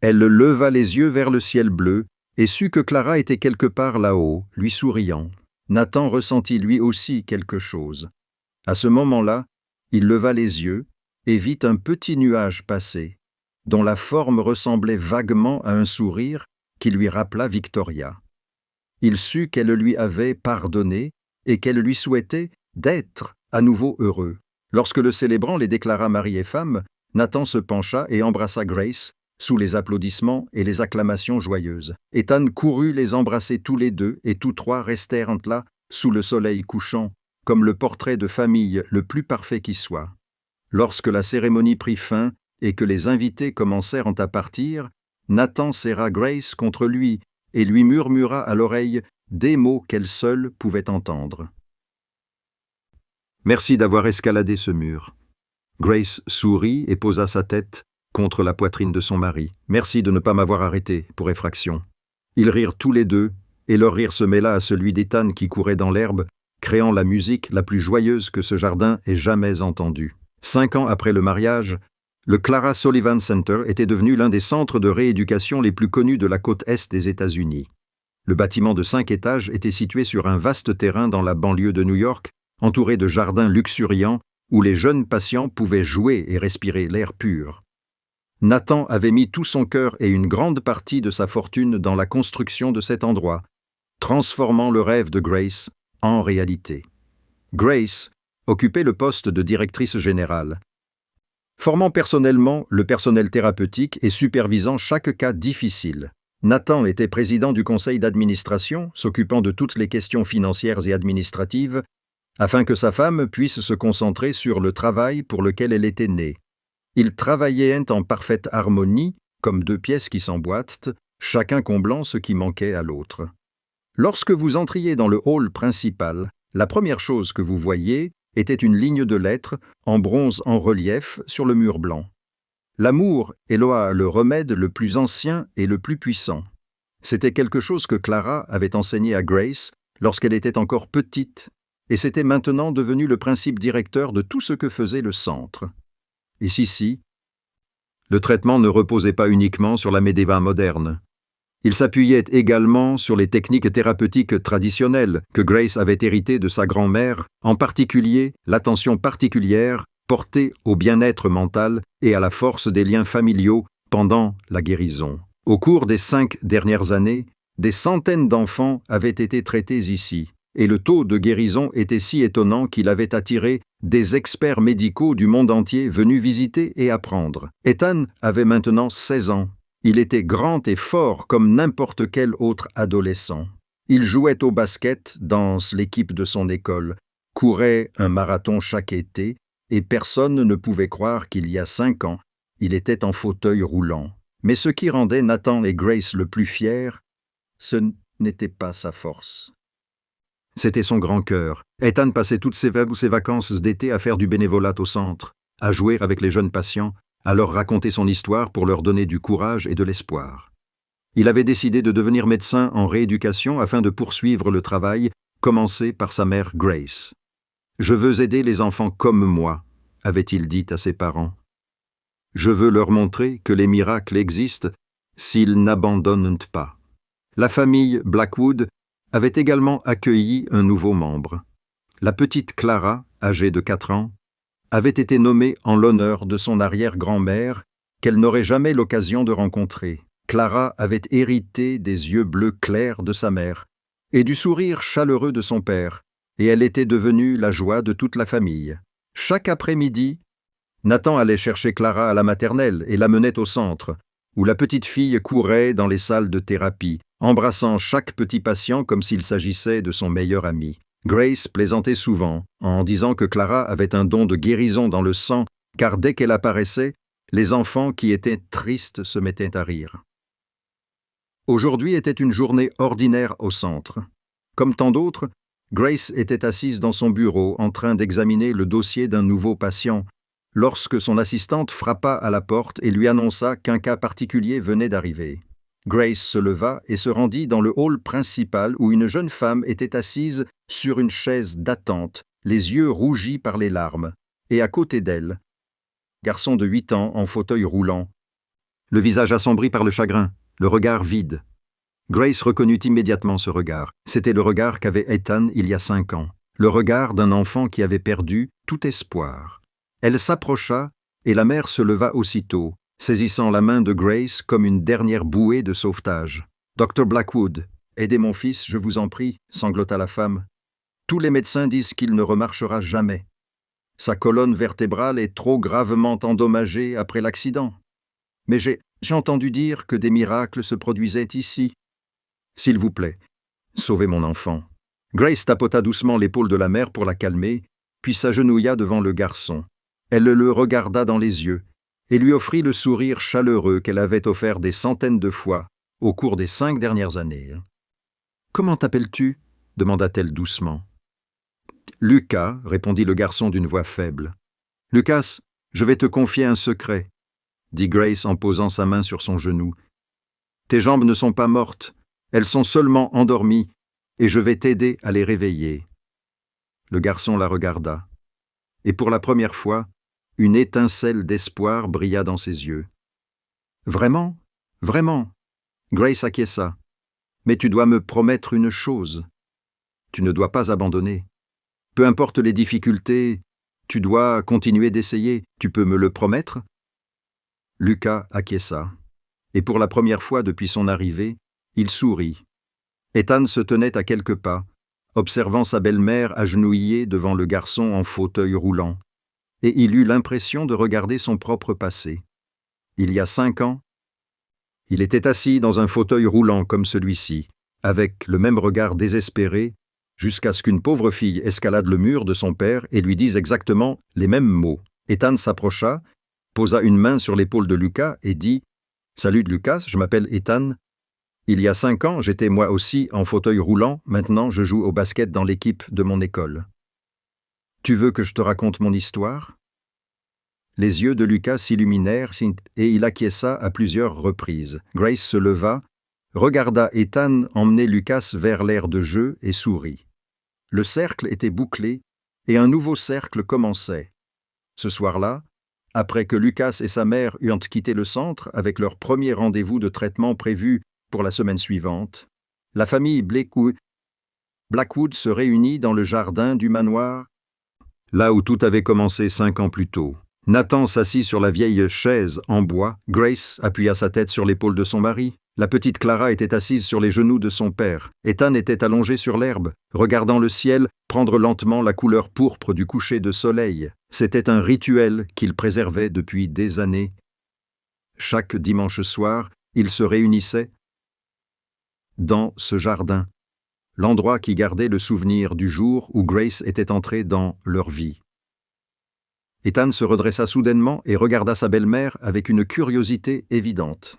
Elle leva les yeux vers le ciel bleu et sut que Clara était quelque part là-haut, lui souriant. Nathan ressentit lui aussi quelque chose. À ce moment-là, il leva les yeux et vit un petit nuage passer, dont la forme ressemblait vaguement à un sourire qui lui rappela Victoria. Il sut qu'elle lui avait pardonné et qu'elle lui souhaitait d'être à nouveau heureux. Lorsque le célébrant les déclara mari et femme, Nathan se pencha et embrassa Grace, sous les applaudissements et les acclamations joyeuses. Ethan courut les embrasser tous les deux et tous trois restèrent là, sous le soleil couchant, comme le portrait de famille le plus parfait qui soit. Lorsque la cérémonie prit fin et que les invités commencèrent à partir, Nathan serra Grace contre lui et lui murmura à l'oreille des mots qu'elle seule pouvait entendre. « Merci d'avoir escaladé ce mur. » Grace sourit et posa sa tête contre la poitrine de son mari. « Merci de ne pas m'avoir arrêté pour effraction. » Ils rirent tous les deux et leur rire se mêla à celui d'Ethan qui courait dans l'herbe, créant la musique la plus joyeuse que ce jardin ait jamais entendue. 5 ans après le mariage, le Clara Sullivan Center était devenu l'un des centres de rééducation les plus connus de la côte est des États-Unis. Le bâtiment de 5 étages était situé sur un vaste terrain dans la banlieue de New York, entouré de jardins luxuriants où les jeunes patients pouvaient jouer et respirer l'air pur. Nathan avait mis tout son cœur et une grande partie de sa fortune dans la construction de cet endroit, transformant le rêve de Grace en réalité. Grace occupait le poste de directrice générale, formant personnellement le personnel thérapeutique et supervisant chaque cas difficile. Nathan était président du conseil d'administration, s'occupant de toutes les questions financières et administratives, afin que sa femme puisse se concentrer sur le travail pour lequel elle était née. Ils travaillaient en parfaite harmonie, comme 2 pièces qui s'emboîtent, chacun comblant ce qui manquait à l'autre. Lorsque vous entriez dans le hall principal, la première chose que vous voyiez était une ligne de lettres en bronze en relief sur le mur blanc. L'amour est le remède le plus ancien et le plus puissant. C'était quelque chose que Clara avait enseigné à Grace lorsqu'elle était encore petite, et c'était maintenant devenu le principe directeur de tout ce que faisait le centre. Ici, le traitement ne reposait pas uniquement sur la médecine moderne. Il s'appuyait également sur les techniques thérapeutiques traditionnelles que Grace avait héritées de sa grand-mère, en particulier l'attention particulière portée au bien-être mental et à la force des liens familiaux pendant la guérison. Au cours des 5 dernières années, des centaines d'enfants avaient été traités ici, et le taux de guérison était si étonnant qu'il avait attiré des experts médicaux du monde entier venus visiter et apprendre. Ethan avait maintenant 16 ans. Il était grand et fort comme n'importe quel autre adolescent. Il jouait au basket dans l'équipe de son école, courait un marathon chaque été, et personne ne pouvait croire qu'il y a 5 ans, il était en fauteuil roulant. Mais ce qui rendait Nathan et Grace le plus fiers, ce n'était pas sa force. C'était son grand cœur. Ethan passait toutes ses vacances d'été à faire du bénévolat au centre, à jouer avec les jeunes patients, à leur raconter son histoire pour leur donner du courage et de l'espoir. Il avait décidé de devenir médecin en rééducation afin de poursuivre le travail commencé par sa mère Grace. « Je veux aider les enfants comme moi », avait-il dit à ses parents. « Je veux leur montrer que les miracles existent s'ils n'abandonnent pas. » La famille Blackwood avait également accueilli un nouveau membre. La petite Clara, âgée de 4 ans, avait été nommée en l'honneur de son arrière-grand-mère qu'elle n'aurait jamais l'occasion de rencontrer. Clara avait hérité des yeux bleus clairs de sa mère et du sourire chaleureux de son père, et elle était devenue la joie de toute la famille. Chaque après-midi, Nathan allait chercher Clara à la maternelle et l'amenait au centre, où la petite fille courait dans les salles de thérapie, embrassant chaque petit patient comme s'il s'agissait de son meilleur ami. Grace plaisantait souvent en disant que Clara avait un don de guérison dans le sang, car dès qu'elle apparaissait, les enfants qui étaient tristes se mettaient à rire. Aujourd'hui était une journée ordinaire au centre. Comme tant d'autres, Grace était assise dans son bureau en train d'examiner le dossier d'un nouveau patient, lorsque son assistante frappa à la porte et lui annonça qu'un cas particulier venait d'arriver. Grace se leva et se rendit dans le hall principal où une jeune femme était assise sur une chaise d'attente, les yeux rougis par les larmes, et à côté d'elle, un garçon de 8 ans en fauteuil roulant, le visage assombri par le chagrin, le regard vide. Grace reconnut immédiatement ce regard. C'était le regard qu'avait Ethan il y a 5 ans, le regard d'un enfant qui avait perdu tout espoir. Elle s'approcha et la mère se leva aussitôt, saisissant la main de Grace comme une dernière bouée de sauvetage. « Dr. Blackwood, aidez mon fils, je vous en prie », sanglota la femme. « Tous les médecins disent qu'il ne remarchera jamais. Sa colonne vertébrale est trop gravement endommagée après l'accident. Mais j'ai entendu dire que des miracles se produisaient ici. S'il vous plaît, sauvez mon enfant. » Grace tapota doucement l'épaule de la mère pour la calmer, puis s'agenouilla devant le garçon. Elle le regarda dans les yeux et lui offrit le sourire chaleureux qu'elle avait offert des centaines de fois au cours des 5 dernières années. « Comment t'appelles-tu » demanda-t-elle doucement. « Lucas » répondit le garçon d'une voix faible. « Lucas, je vais te confier un secret » dit Grace en posant sa main sur son genou. « Tes jambes ne sont pas mortes, Elles sont seulement endormies, et je vais t'aider à les réveiller. » Le garçon la regarda, et pour la première fois, une étincelle d'espoir brilla dans ses yeux. « Vraiment? Vraiment ?» Grace acquiesça. « Mais tu dois me promettre une chose. Tu ne dois pas abandonner. Peu importe les difficultés, tu dois continuer d'essayer. Tu peux me le promettre ?» Lucas acquiesça, et pour la première fois depuis son arrivée, il sourit. Ethan se tenait à quelques pas, observant sa belle-mère agenouillée devant le garçon en fauteuil roulant, et il eut l'impression de regarder son propre passé. Il y a 5 ans, il était assis dans un fauteuil roulant comme celui-ci, avec le même regard désespéré, jusqu'à ce qu'une pauvre fille escalade le mur de son père et lui dise exactement les mêmes mots. Ethan s'approcha, posa une main sur l'épaule de Lucas et dit « Salut Lucas, je m'appelle Ethan. Il y a 5 ans, j'étais moi aussi en fauteuil roulant, maintenant je joue au basket dans l'équipe de mon école. Tu veux que je te raconte mon histoire ?» Les yeux de Lucas s'illuminèrent et il acquiesça à plusieurs reprises. Grace se leva, regarda Ethan emmener Lucas vers l'aire de jeu et sourit. Le cercle était bouclé et un nouveau cercle commençait. Ce soir-là, après que Lucas et sa mère eurent quitté le centre avec leur premier rendez-vous de traitement prévu pour la semaine suivante, la famille Blackwood se réunit dans le jardin du manoir, là où tout avait commencé 5 ans plus tôt. Nathan s'assit sur la vieille chaise en bois, Grace appuya sa tête sur l'épaule de son mari, la petite Clara était assise sur les genoux de son père, Ethan était allongé sur l'herbe, regardant le ciel prendre lentement la couleur pourpre du coucher de soleil. C'était un rituel qu'il préservait depuis des années. Chaque dimanche soir, ils se réunissaient dans ce jardin, l'endroit qui gardait le souvenir du jour où Grace était entrée dans leur vie. Ethan se redressa soudainement et regarda sa belle-mère avec une curiosité évidente.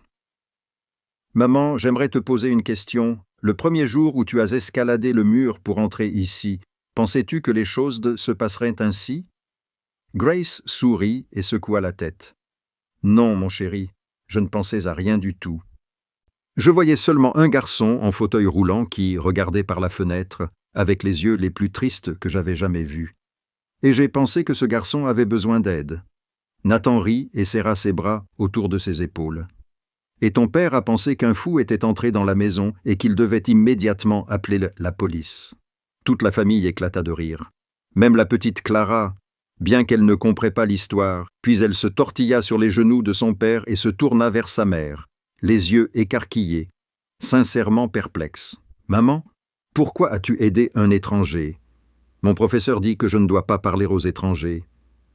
« Maman, j'aimerais te poser une question. Le premier jour où tu as escaladé le mur pour entrer ici, pensais-tu que les choses se passeraient ainsi ?» Grace sourit et secoua la tête. « Non, mon chéri, je ne pensais à rien du tout. Je voyais seulement un garçon en fauteuil roulant qui regardait par la fenêtre avec les yeux les plus tristes que j'avais jamais vus. Et j'ai pensé que ce garçon avait besoin d'aide. » Nathan rit et serra ses bras autour de ses épaules. « Et ton père a pensé qu'un fou était entré dans la maison et qu'il devait immédiatement appeler la police. » Toute la famille éclata de rire. Même la petite Clara, bien qu'elle ne comprenait pas l'histoire, puis elle se tortilla sur les genoux de son père et se tourna vers sa mère, les yeux écarquillés, sincèrement perplexe. « Maman, pourquoi as-tu aidé un étranger ? Mon professeur dit que je ne dois pas parler aux étrangers. »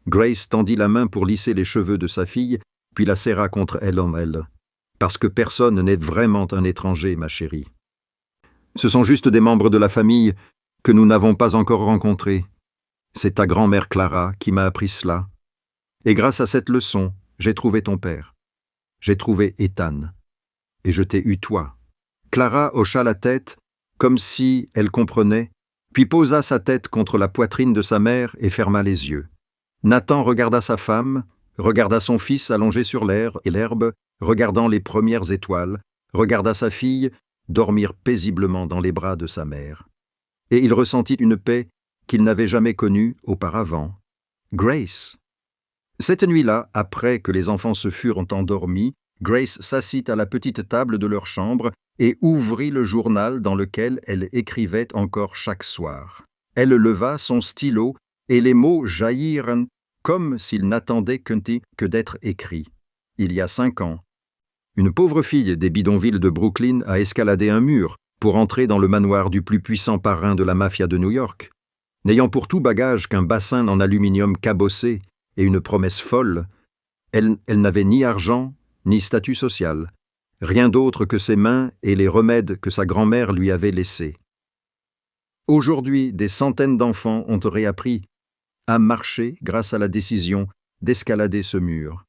Grace tendit la main pour lisser les cheveux de sa fille, puis la serra contre elle en elle. « Parce que personne n'est vraiment un étranger, ma chérie. Ce sont juste des membres de la famille que nous n'avons pas encore rencontrés. C'est ta grand-mère Clara qui m'a appris cela. Et grâce à cette leçon, j'ai trouvé ton père. J'ai trouvé Ethan. Et je t'ai eu toi. » Clara hocha la tête, comme si elle comprenait, puis posa sa tête contre la poitrine de sa mère et ferma les yeux. Nathan regarda sa femme, regarda son fils allongé sur l'herbe, regardant les premières étoiles, regarda sa fille dormir paisiblement dans les bras de sa mère. Et il ressentit une paix qu'il n'avait jamais connue auparavant. Grace. Cette nuit-là, après que les enfants se furent endormis, Grace s'assit à la petite table de leur chambre et ouvrit le journal dans lequel elle écrivait encore chaque soir. Elle leva son stylo et les mots jaillirent comme s'ils n'attendaient que d'être écrits. Il y a 5 ans, une pauvre fille des bidonvilles de Brooklyn a escaladé un mur pour entrer dans le manoir du plus puissant parrain de la mafia de New York. N'ayant pour tout bagage qu'un bassin en aluminium cabossé et une promesse folle, elle n'avait ni argent ni statut social, rien d'autre que ses mains et les remèdes que sa grand-mère lui avait laissés. Aujourd'hui, des centaines d'enfants ont réappris à marcher grâce à la décision d'escalader ce mur.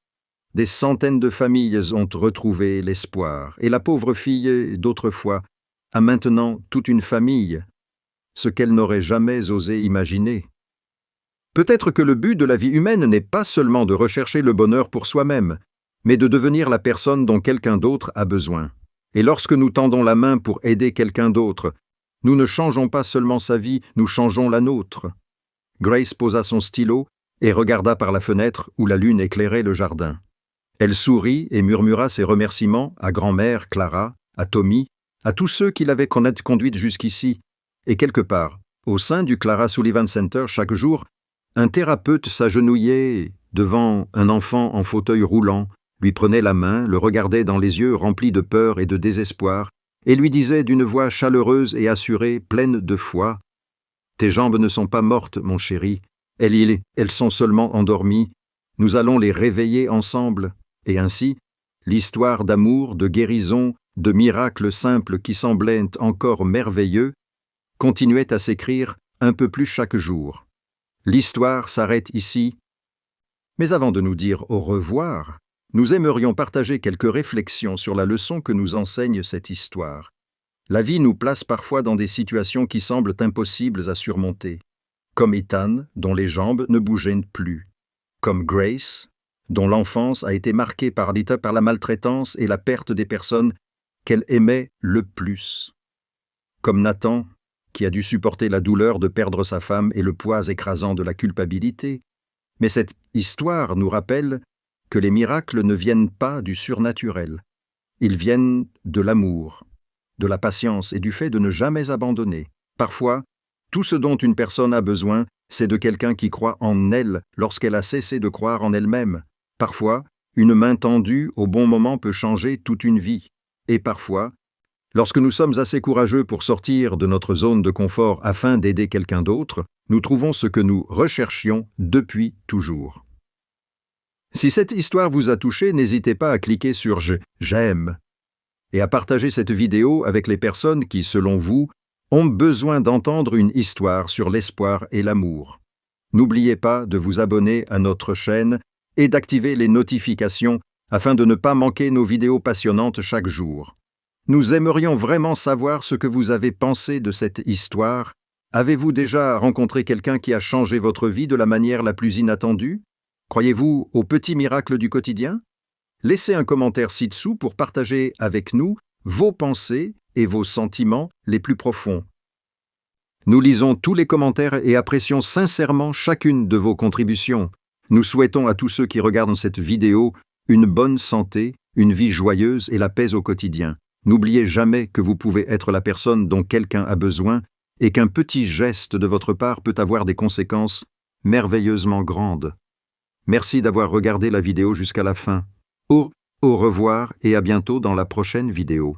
Des centaines de familles ont retrouvé l'espoir, et la pauvre fille d'autrefois a maintenant toute une famille, ce qu'elle n'aurait jamais osé imaginer. Peut-être que le but de la vie humaine n'est pas seulement de rechercher le bonheur pour soi-même, mais de devenir la personne dont quelqu'un d'autre a besoin. Et lorsque nous tendons la main pour aider quelqu'un d'autre, nous ne changeons pas seulement sa vie, nous changeons la nôtre. Grace posa son stylo et regarda par la fenêtre où la lune éclairait le jardin. Elle sourit et murmura ses remerciements à grand-mère Clara, à Tommy, à tous ceux qui l'avaient conduite jusqu'ici. Et quelque part, au sein du Clara Sullivan Center chaque jour, un thérapeute s'agenouillait devant un enfant en fauteuil roulant, lui prenait la main, le regardait dans les yeux remplis de peur et de désespoir, et lui disait d'une voix chaleureuse et assurée, pleine de foi, « Tes jambes ne sont pas mortes, mon chéri, elles sont seulement endormies, nous allons les réveiller ensemble. » Et ainsi, l'histoire d'amour, de guérison, de miracles simples qui semblaient encore merveilleux, continuait à s'écrire un peu plus chaque jour. L'histoire s'arrête ici. Mais avant de nous dire au revoir, nous aimerions partager quelques réflexions sur la leçon que nous enseigne cette histoire. La vie nous place parfois dans des situations qui semblent impossibles à surmonter, comme Ethan, dont les jambes ne bougeaient plus, comme Grace, dont l'enfance a été marquée par la maltraitance et la perte des personnes qu'elle aimait le plus, comme Nathan, qui a dû supporter la douleur de perdre sa femme et le poids écrasant de la culpabilité. Mais cette histoire nous rappelle que les miracles ne viennent pas du surnaturel. Ils viennent de l'amour, de la patience et du fait de ne jamais abandonner. Parfois, tout ce dont une personne a besoin, c'est de quelqu'un qui croit en elle lorsqu'elle a cessé de croire en elle-même. Parfois, une main tendue au bon moment peut changer toute une vie. Et parfois, lorsque nous sommes assez courageux pour sortir de notre zone de confort afin d'aider quelqu'un d'autre, nous trouvons ce que nous recherchions depuis toujours. Si cette histoire vous a touché, n'hésitez pas à cliquer sur « J'aime » et à partager cette vidéo avec les personnes qui, selon vous, ont besoin d'entendre une histoire sur l'espoir et l'amour. N'oubliez pas de vous abonner à notre chaîne et d'activer les notifications afin de ne pas manquer nos vidéos passionnantes chaque jour. Nous aimerions vraiment savoir ce que vous avez pensé de cette histoire. Avez-vous déjà rencontré quelqu'un qui a changé votre vie de la manière la plus inattendue? Croyez-vous aux petits miracles du quotidien? Laissez un commentaire ci-dessous pour partager avec nous vos pensées et vos sentiments les plus profonds. Nous lisons tous les commentaires et apprécions sincèrement chacune de vos contributions. Nous souhaitons à tous ceux qui regardent cette vidéo une bonne santé, une vie joyeuse et la paix au quotidien. N'oubliez jamais que vous pouvez être la personne dont quelqu'un a besoin et qu'un petit geste de votre part peut avoir des conséquences merveilleusement grandes. Merci d'avoir regardé la vidéo jusqu'à la fin. Au revoir et à bientôt dans la prochaine vidéo.